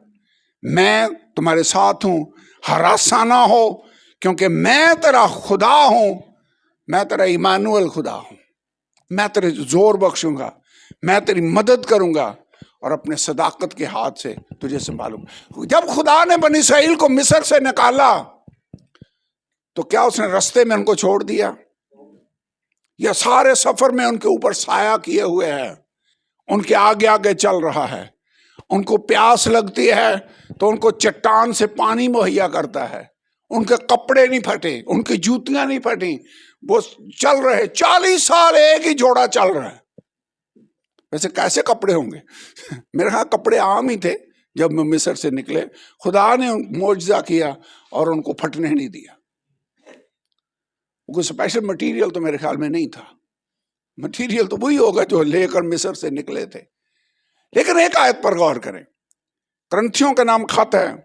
मैं तुम्हारे साथ हूं, हरासा ना हो, क्योंकि मैं तेरा खुदा हूं, मैं तेरा इमानुएल खुदा हूं। मैं तेरे जोर बख्शूंगा, मैं तेरी मदद करूंगा और अपने सदाकत के हाथ से तुझे संभालूंगा। जब खुदा ने बनी इसराइल को मिस्र से निकाला तो क्या उसने रास्ते में उनको छोड़ दिया? या सारे सफर में उनके ऊपर साया किए हुए है, उनके आगे आगे चल रहा है। उनको प्यास लगती है तो उनको चट्टान से पानी मुहैया करता है। उनके कपड़े नहीं फटे, उनकी जूतियां नहीं फटी, वो चल रहे 40 साल एक ही जोड़ा चल रहा है। वैसे कैसे कपड़े होंगे? मेरे ख्याल कपड़े आम ही थे जब मैं मिस्र से निकले। खुदा ने मोजज़ा किया और उनको फटने नहीं दिया। कोई स्पेशल मटेरियल तो मेरे ख्याल में नहीं था, मटेरियल तो वही होगा जो लेकर मिस्र से निकले थे। लेकिन एक आयत पर गौर करें, करंथियों का नाम खत है,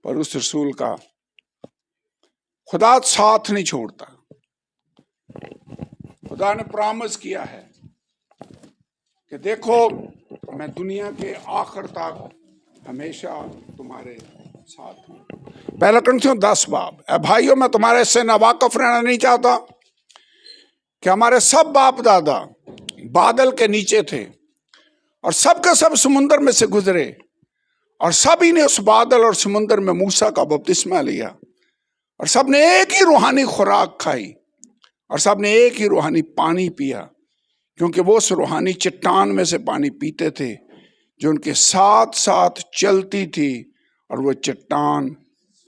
पर उस रसूल का खुदा साथ नहीं छोड़ता। खुदा ने प्रॉमिस किया है कि देखो मैं दुनिया के आखिर तक हमेशा तुम्हारे साथ हूं। पहला करंथियों 10 बाब। भाइयों, मैं तुम्हारे से नावाकफ रहना नहीं चाहता कि हमारे सब बाप दादा बादल के नीचे थे और सब के सब समुद्र में से गुजरे और सभी ने उस बादल और समुद्र में मूसा का बपतिस्मा लिया और सब ने एक ही रूहानी खुराक खाई और सब ने एक ही रूहानी पानी पिया, क्योंकि वो उस रूहानी चट्टान में से पानी पीते थे जो उनके साथ साथ चलती थी, और वो चट्टान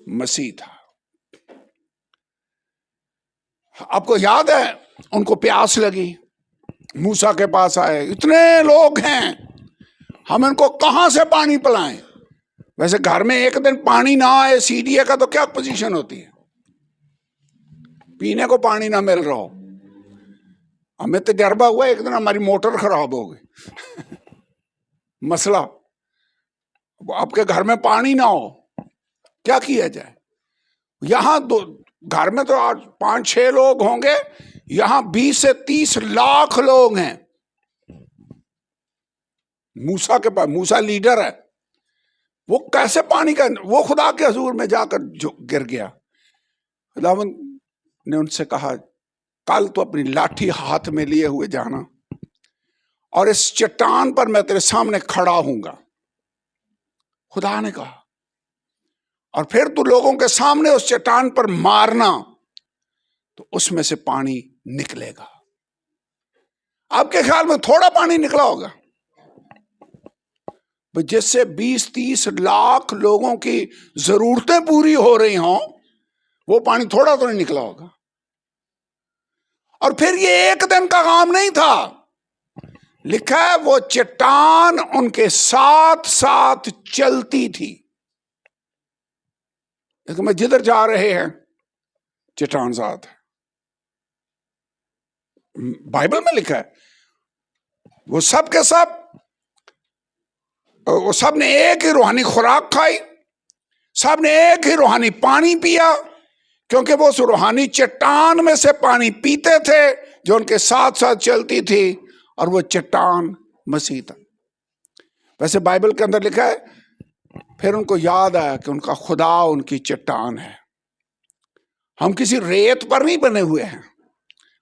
मसीह था। आपको याद है उनको प्यास लगी, मूसा के पास आए, इतने लोग हैं, हम इनको कहां से पानी पिलाएं? वैसे घर में एक दिन पानी ना आए सीडीए का तो क्या पोजीशन होती है? पीने को पानी ना मिल रहा हो। हमें तजर्बा हुआ, एक दिन हमारी मोटर खराब हो गई मसला, आपके घर में पानी ना हो, क्या किया जाए? यहां घर में तो आज 5-6 लोग होंगे, यहां 20 से 30 लाख लोग हैं। मूसा के पास, मूसा लीडर है, वो कैसे पानी का, वो खुदा के हुजूर में जाकर गिर गया। खुदावंद ने उनसे कहा, कल तो अपनी लाठी हाथ में लिए हुए जाना और इस चट्टान पर मैं तेरे सामने खड़ा हूंगा, खुदा ने कहा, और फिर तू लोगों के सामने उस चट्टान पर मारना तो उसमें से पानी निकलेगा। आपके ख्याल में थोड़ा पानी निकला होगा? जिससे 20-30 लाख लोगों की जरूरतें पूरी हो रही हों, वो पानी थोड़ा तो नहीं निकला होगा। और फिर ये एक दिन का काम नहीं था, लिखा है वो चट्टान उनके साथ साथ चलती थी। मैं जिधर जा रहे हैं चट्टान साथ है। बाइबल में लिखा है वो सब के सब, वो सब ने एक ही रूहानी खुराक खाई, सब ने एक ही रूहानी पानी पिया, क्योंकि वो उस रूहानी चट्टान में से पानी पीते थे जो उनके साथ साथ चलती थी, और वो चट्टान मसीह था। वैसे बाइबल के अंदर लिखा है, फिर उनको याद आया कि उनका खुदा उनकी चट्टान है। हम किसी रेत पर नहीं बने हुए हैं,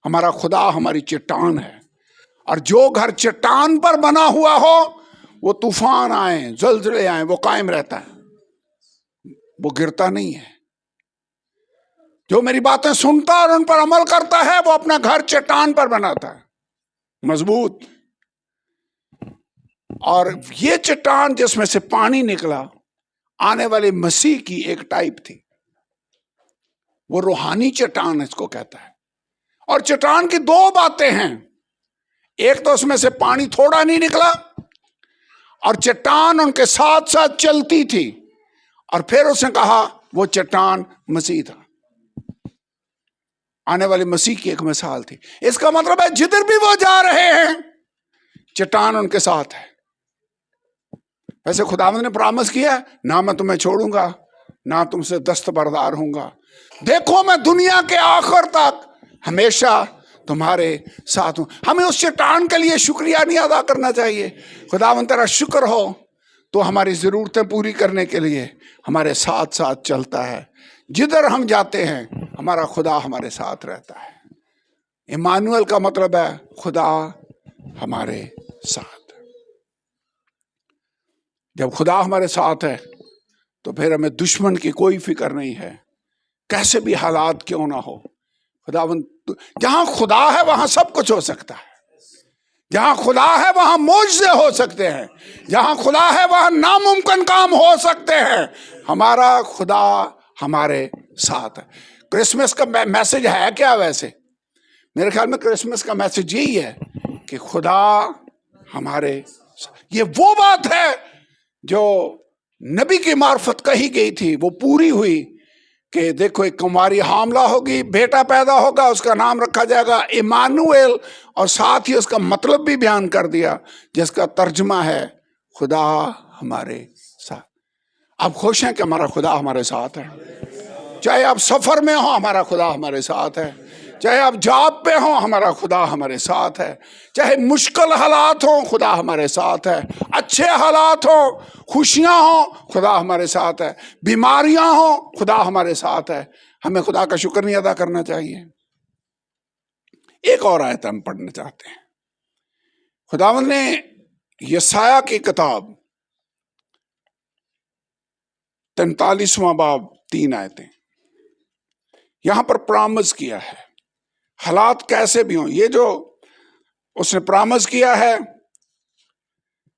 हमारा खुदा हमारी चट्टान है। और जो घर चट्टान पर बना हुआ हो, वो तूफान आए, ज़लज़ले आए, वो कायम रहता है, वो गिरता नहीं है। जो मेरी बातें सुनता और उन पर अमल करता है, वो अपना घर चट्टान पर बनाता है, मजबूत। और ये चट्टान जिसमें से पानी निकला, आने वाले मसीह की एक टाइप थी। वो रूहानी चट्टान इसको कहता है। और चट्टान की 2 बातें हैं, एक तो उसमें से पानी थोड़ा नहीं निकला, और चट्टान उनके साथ साथ चलती थी, और फिर उसने कहा वो चट्टान मसीह था। आने वाले मसीह की एक मिसाल थी। इसका मतलब है जिधर भी वो जा रहे हैं, चट्टान उनके साथ है। वैसे खुदावंद ने प्रॉमिस किया, ना मैं तुम्हें छोड़ूंगा, ना तुमसे दस्तबरदार हूंगा, देखो मैं दुनिया के आखिर तक हमेशा तुम्हारे साथ हूं। हमें उस चट्टान के लिए शुक्रिया नहीं अदा करना चाहिए। खुदावंद तेरा शुक्र हो तो हमारी जरूरतें पूरी करने के लिए हमारे साथ साथ चलता है। जिधर हम जाते हैं हमारा खुदा हमारे साथ रहता है। इमानुएल का मतलब है खुदा हमारे साथ। जब खुदा हमारे साथ है तो फिर हमें दुश्मन की कोई फिक्र नहीं है, कैसे भी हालात क्यों ना हो। खुदावंद, जहां खुदा है वहां सब कुछ हो सकता है। जहां खुदा है वहां मौजज़े हो सकते हैं। जहां खुदा है वहां नामुमकिन काम हो सकते हैं। हमारा खुदा हमारे साथ है। क्रिसमस का मैसेज है क्या? वैसे मेरे ख्याल में क्रिसमस का मैसेज यही है कि खुदा हमारे साथ। ये वो बात है जो नबी की मार्फत कही गई थी, वो पूरी हुई कि देखो एक कुमारी हामला होगी, बेटा पैदा होगा, उसका नाम रखा जाएगा इमानुएल, और साथ ही उसका मतलब भी बयान कर दिया जिसका तर्जमा है खुदा हमारे साथ। आप खुश हैं कि हमारा खुदा हमारे साथ है? चाहे आप सफर में हो हमारा खुदा हमारे साथ है, चाहे आप जॉब पे हो हमारा खुदा हमारे साथ है, चाहे मुश्किल हालात हो खुदा हमारे साथ है, अच्छे हालात हो, खुशियां हो खुदा हमारे साथ है, बीमारियां हो खुदा हमारे साथ है। हमें खुदा का शुक्र नहीं अदा करना चाहिए। एक और आयत हम पढ़ना चाहते हैं। खुदावंद ने यशाया की किताब 43वां बाब 3 आयतें यहां पर प्रॉमिस किया है। हालात कैसे भी हों, ये जो उसने प्रॉमिस किया है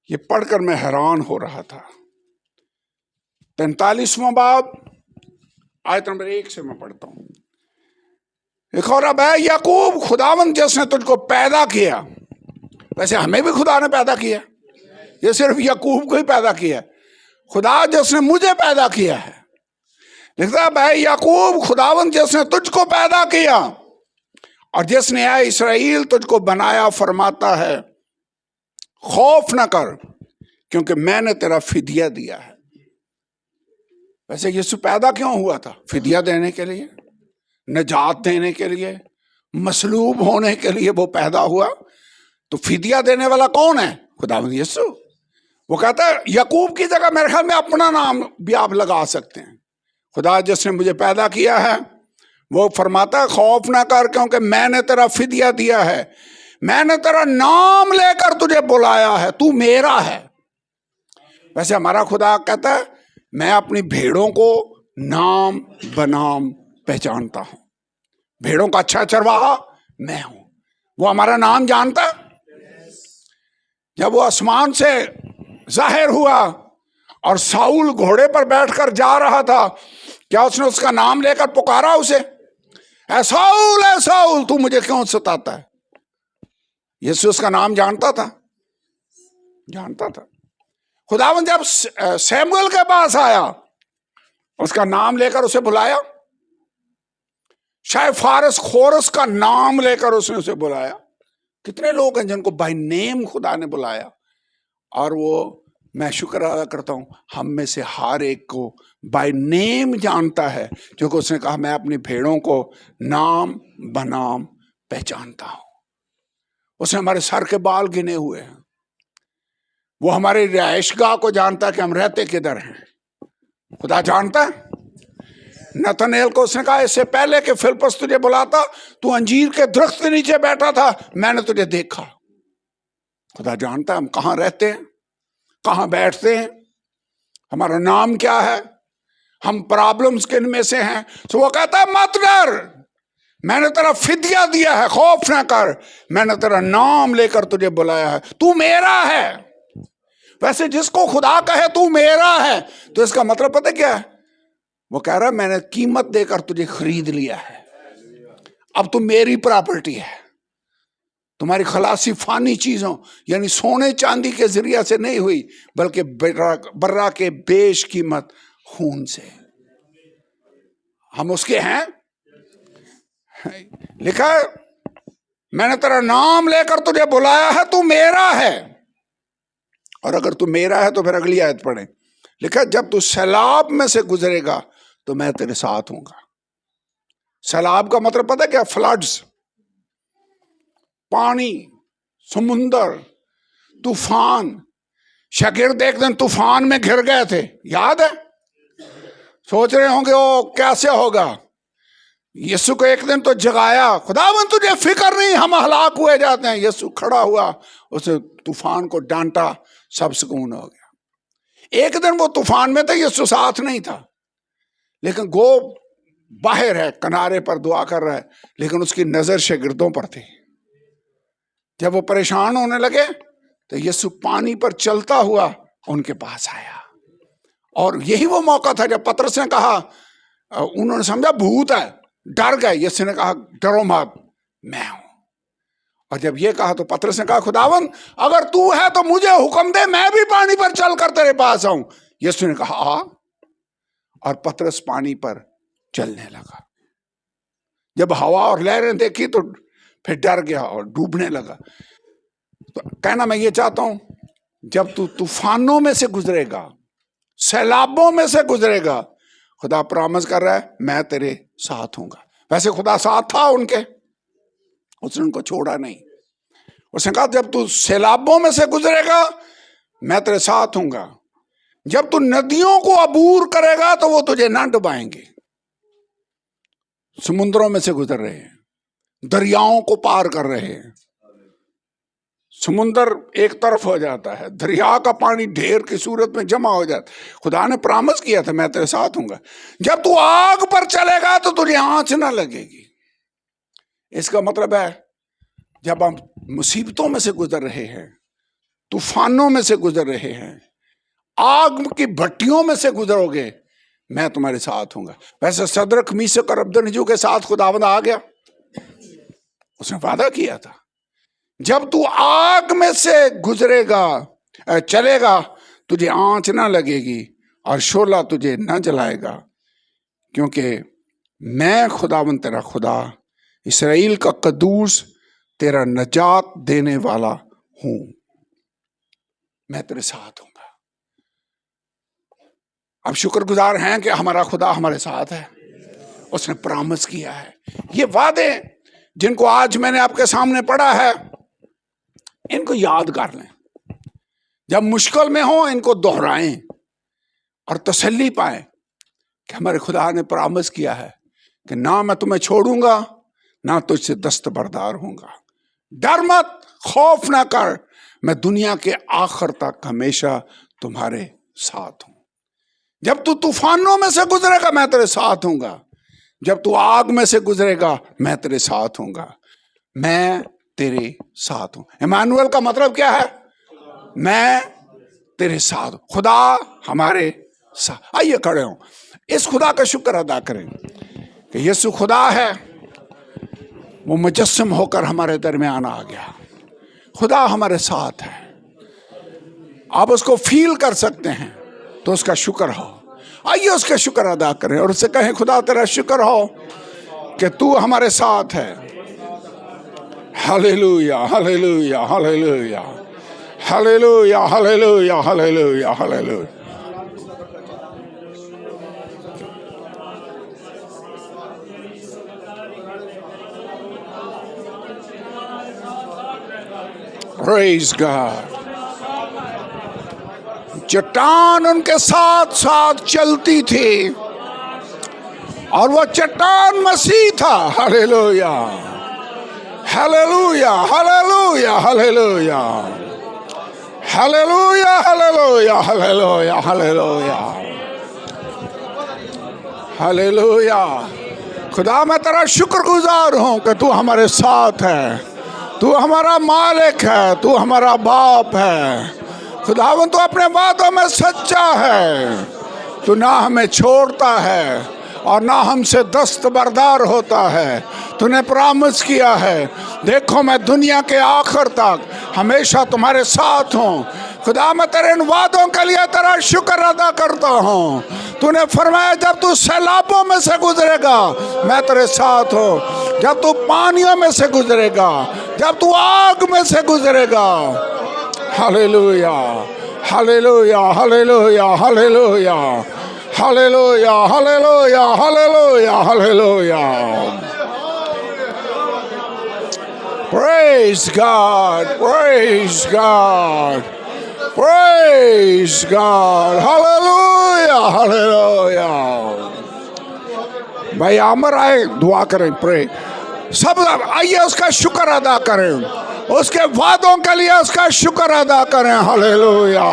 ये पढ़कर मैं हैरान हो रहा था। 43वां बाब आयत नंबर 1 से मैं पढ़ता हूं। एक और अब है, याकूब खुदावंद जिसने तुझको पैदा किया। वैसे हमें भी खुदा ने पैदा किया, ये सिर्फ याकूब को ही पैदा किया। खुदा जिसने मुझे पैदा किया है, लिखता है याकूब खुदावंद जिसने तुझको पैदा किया और जिसने है इस्राएल तुझको बनाया, फरमाता है खौफ न कर क्योंकि मैंने तेरा फिदिया दिया है। वैसे यीशु पैदा क्यों हुआ था? फिदिया देने के लिए, नजात देने के लिए, मसलूब होने के लिए वो पैदा हुआ। तो फिदिया देने वाला कौन है? खुदावंद यीशु। वो कहता है याकूब की जगह मेरे ख्याल में अपना नाम भी आप लगा सकते हैं। खुदा जिसने मुझे पैदा किया है वो फरमाता है खौफ ना कर क्योंकि मैंने तेरा फिदिया दिया है, मैंने तेरा नाम लेकर तुझे बुलाया है, तू मेरा है। वैसे हमारा खुदा कहता है मैं अपनी भेड़ों को नाम बनाम पहचानता हूं। भेड़ों का अच्छा चरवाहा मैं हूं। वो हमारा नाम जानता है। जब वो आसमान से जाहिर हुआ और साउल घोड़े पर बैठकर जा रहा था, क्या उसने उसका नाम लेकर पुकारा उसे? ऐ साउल तू मुझे क्यों सताता है? यीशु उसका नाम जानता था, जानता था। खुदावंद जब सैमुएल के पास आया उसका नाम लेकर उसे बुलाया। शायद फारस खोरस का नाम लेकर उसने उसे बुलाया। कितने लोग हैं जिनको बाय नेम खुदा ने बुलाया। और वो मैं शुक्र अदा करता हूं हम में से हर एक को बाय नेम जानता है, क्योंकि उसने कहा मैं अपनी भेड़ों को नाम बनाम पहचानता हूं। उसने हमारे सर के बाल गिने हुए हैं। वो हमारे रिहायशगाह को जानता है कि हम रहते किधर हैं। खुदा जानता है। नतनेल को उसने कहा इससे पहले कि फिलिप्पुस तुझे बुलाता तू अंजीर के दरख्त के नीचे बैठा था, मैंने तुझे देखा। खुदा जानता है हम कहाँ रहते हैं, कहाँ बैठते हैं, हमारा नाम क्या है, हम प्रॉब्लम्स किन में से हैं। तो वो कहता है मत डर, मैंने तेरा फिदिया दिया है, खौफ ना कर, मैंने तेरा नाम लेकर तुझे बुलाया है, तू मेरा है। वैसे जिसको खुदा कहे तू मेरा है तो इसका मतलब पता क्या है? वो कह रहा है मैंने कीमत देकर तुझे खरीद लिया है, अब तू मेरी प्रॉपर्टी है। तुम्हारी खलासी फानी चीजों यानी सोने चांदी के जरिया से नहीं हुई, बल्कि बर्रा के बेश कीमत खून से। हम उसके हैं। लिखा है मैंने तेरा नाम लेकर तुझे बुलाया है, तू मेरा है। और अगर तू मेरा है तो फिर अगली आयत पढ़े, लिखा जब तू सैलाब में से गुजरेगा तो मैं तेरे साथ हूंगा। सैलाब का मतलब पता क्या? फ्लड्स, पानी, समुंदर, तूफान। शागिर्द एक दिन तूफान में घिर गए थे, याद है? सोच रहे होंगे ओ कैसे होगा। यीशु को एक दिन तो जगाया, खुदावन तुझे फिक्र नहीं, हम हलाक हुए जाते हैं। यीशु खड़ा हुआ, उसे तूफान को डांटा, सब सुकून हो गया। एक दिन वो तूफान में था, यीशु साथ नहीं था, लेकिन गो बाहर है, किनारे पर दुआ कर रहा है, लेकिन उसकी नजर शागिर्दों पर थी। जब वो परेशान होने लगे तो यीशु पानी पर चलता हुआ उनके पास आया। और यही वो मौका था जब पतरस ने कहा, उन्होंने समझा भूत है, डर गए। यीशु ने कहा डरो मत, मैं हूं। और जब ये कहा तो पतरस ने कहा खुदावन अगर तू है तो मुझे हुक्म दे, मैं भी पानी पर चलकर तेरे पास आऊं। यीशु ने कहा आ, और पतरस पानी पर चलने लगा। जब हवा और लहरें देखी तो फिर डर गया और डूबने लगा। तो कहना मैं ये चाहता हूं, जब तू तूफानों में से गुजरेगा, सैलाबों में से गुजरेगा, खुदा प्रॉमिस कर रहा है मैं तेरे साथ हूंगा। वैसे खुदा साथ था उनके, उसने उनको छोड़ा नहीं। उसने कहा जब तू सैलाबों में से गुजरेगा मैं तेरे साथ हूंगा। जब तू नदियों को अबूर करेगा तो वो तुझे ना डुबाएंगे। समुद्रों में से गुजर रहे हैं, दरियाओं को पार कर रहे हैं, समुंदर एक तरफ हो जाता है, दरिया का पानी ढेर की सूरत में जमा हो जाता है। खुदा ने प्रॉमिस किया था मैं तेरे साथ हूंगा। जब तू आग पर चलेगा तो तुझे आंच ना लगेगी। इसका मतलब है जब हम मुसीबतों में से गुजर रहे हैं, तूफानों में से गुजर रहे हैं, आग की भट्टियों में से गुजरोगे, मैं तुम्हारे साथ हूंगा। वैसे सदरक मीशक और अबदनगो के साथ खुदावंद आ गया, उसने वादा किया था जब तू आग में से गुजरेगा चलेगा तुझे आंच ना लगेगी और शोला तुझे ना जलाएगा, क्योंकि मैं खुदावंद तेरा खुदा, इसराइल का कदूस, तेरा नजात देने वाला हूं। मैं तेरे साथ हूंगा। अब शुक्रगुजार हैं कि हमारा खुदा हमारे साथ है, उसने प्रॉमिस किया है। ये वादे जिनको आज मैंने आपके सामने पढ़ा है, इनको याद कर लें। जब मुश्किल में हो इनको दोहराएं और तसल्ली पाएं कि हमारे खुदा ने प्रॉमिस किया है कि ना मैं तुम्हें छोड़ूंगा, ना तुझसे दस्तबरदार होऊंगा। डर मत, खौफ ना कर, मैं दुनिया के आखिर तक हमेशा तुम्हारे साथ हूं। जब तू तूफानों में से गुजरेगा मैं तेरे साथ हूंगा। जब तू आग में से गुजरेगा मैं तेरे साथ हूंगा। मैं तेरे साथ हूं। इमानुएल का मतलब क्या है? मैं तेरे साथ हूं। खुदा हमारे साथ। आइए खड़े हो, इस खुदा का शुक्र अदा करें कि यीशु खुदा है, वो मुजस्सम होकर हमारे दरमियान आ गया। खुदा हमारे साथ है। आप उसको फील कर सकते हैं तो उसका शुक्र हो। आइए उसका शुक्र अदा करें और उससे कहें खुदा तेरा शुक्र हो कि तू हमारे साथ है। Hallelujah, hallelujah, hallelujah, hallelujah, hallelujah, hallelujah, hallelujah. Praise God। चट्टान उनके साथ साथ चलती थी और वो चट्टान मसीह था। Hallelujah, hallelujah, hallelujah, hallelujah, hallelujah, hallelujah, hallelujah, hallelujah, hallelujah. खुदा मैं तेरा शुक्रगुजार हूं कि तू हमारे साथ है, तू हमारा मालिक है, तू हमारा बाप है। खुदावंद तू अपने वादों में सच्चा है, तू ना हमें छोड़ता है और ना हमसे दस्तबरदार होता है। तूने प्रॉमिस किया है देखो मैं दुनिया के आखिर तक हमेशा तुम्हारे साथ हूँ। खुदा मैं तेरे इन वादों के लिए तेरा शुक्र अदा करता हूँ। तूने फरमाया जब तू सैलाबों में से गुजरेगा मैं तेरे साथ हूँ, जब तू पानियों में से गुजरेगा, जब तू आग में से गुजरेगा। Hallelujah, hallelujah hallelujah hallelujah hallelujah hallelujah hallelujah hallelujah Praise God, praise God, praise God, hallelujah, hallelujah. भाई आमर आए, दुआ करें, प्रे, सब आइए उसका शुक्र अदा करें, उसके वादों के लिए उसका शुक्र अदा करें, hallelujah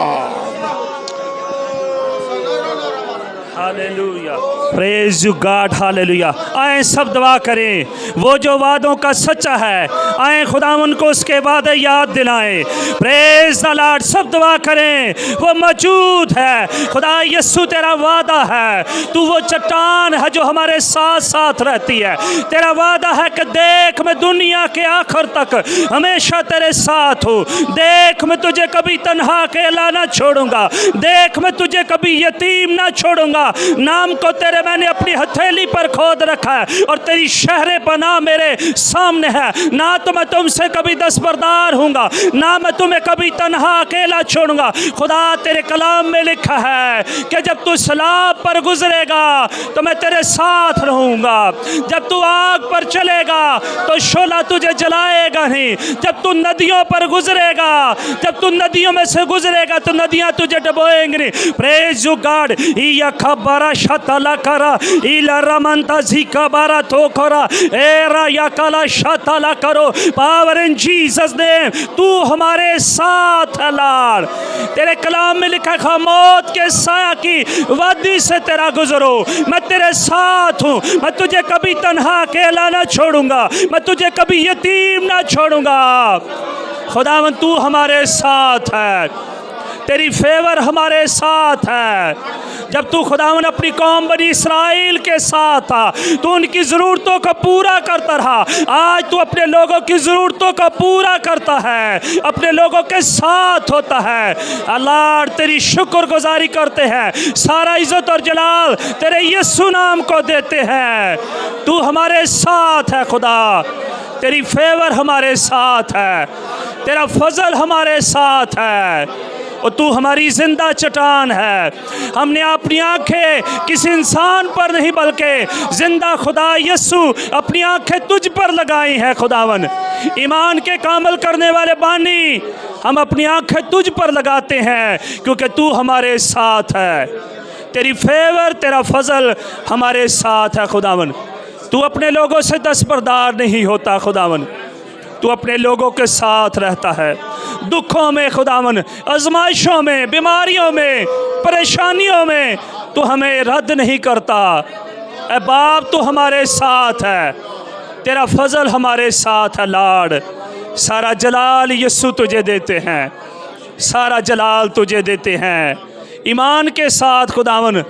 hallelujah, praise you God, hallelujah. आए सब दुआ करें, वो जो वादों का सच्चा है, आए खुदा उनको उसके वादे याद दिलाएं। प्रेज द लॉर्ड, सब दुआ करें, वो मौजूद है। खुदा यीशु तेरा वादा है, तू वो चट्टान है जो हमारे साथ साथ रहती है। तेरा वादा है कि देख मैं दुनिया के आखिर तक हमेशा तेरे साथ हूँ। देख मैं तुझे कभी तन्हा अकेला ना छोड़ूंगा। देख मैं तुझे कभी यतीम ना छोड़ूंगा। नाम को तेरे मैंने अपनी हथेली पर खोद रखा है और तेरी शहरें बना मेरे सामने है। ना तो मैं तुमसे कभी दस्तबरदार हूँगा, ना मैं तुम्हें कभी तन्हा अकेला छोड़ूंगा। खुदा तेरे कलाम में लिखा है कि जब तू सलाब पर गुजरेगा तो मैं तेरे साथ रहूँगा। जब तू आग पर चलेगा तो शोला तुझे जलाएगा नहीं। जब तू नदियों पर गुजरेगा, जब तू नदियों में से गुजरेगा तो नदियाँ तुझे डुबोएंगी नहीं। प्रेज यू गॉड, या खबरा शतला करा इला रमंता जिका बारा तो करा एरा या कला शतला करो। पावर इन जीसस नेम, तू हमारे साथ है लॉर्ड। तेरे कलाम में लिखा है मौत के साया की वादी से तेरा गुजरो, मैं तेरे साथ हूँ। मैं तुझे कभी तन्हा अकेला ना छोड़ूंगा, मैं तुझे कभी यतीम ना छोड़ूंगा। खुदावन तू हमारे साथ है, तेरी फेवर हमारे साथ है। जब तू खुदावन अपनी कौम बनी इस्राएल के साथ था, तू उनकी ज़रूरतों को पूरा करता रहा। आज तू अपने लोगों की ज़रूरतों को पूरा करता है, अपने लोगों के साथ होता है। अल्लाह तेरी शुक्रगुजारी करते हैं, सारा इज़्ज़त और जलाल तेरे यीशु नाम को देते हैं। तू हमारे साथ है खुदा, तेरी फेवर हमारे साथ है, तेरा फजल हमारे साथ है और तू हमारी जिंदा चट्टान है। हमने अपनी आंखें किसी इंसान पर नहीं बल्कि जिंदा खुदा यीशु अपनी आंखें तुझ पर लगाई हैं। खुदावन ईमान के कामल करने वाले बानी, हम अपनी आंखें तुझ पर लगाते हैं क्योंकि तू हमारे साथ है। तेरी फेवर तेरा फजल हमारे साथ है। खुदावन तू अपने लोगों से दस्तबरदार नहीं होता। खुदावन तू अपने लोगों के साथ रहता है, दुखों में खुदावन, आजमाइशों में, बीमारियों में, परेशानियों में तू हमें रद्द नहीं करता। ए बाप तू हमारे साथ है, तेरा फजल हमारे साथ है। लॉर्ड सारा जलाल यीशु तुझे देते हैं, सारा जलाल तुझे देते हैं। ईमान के साथ खुदावन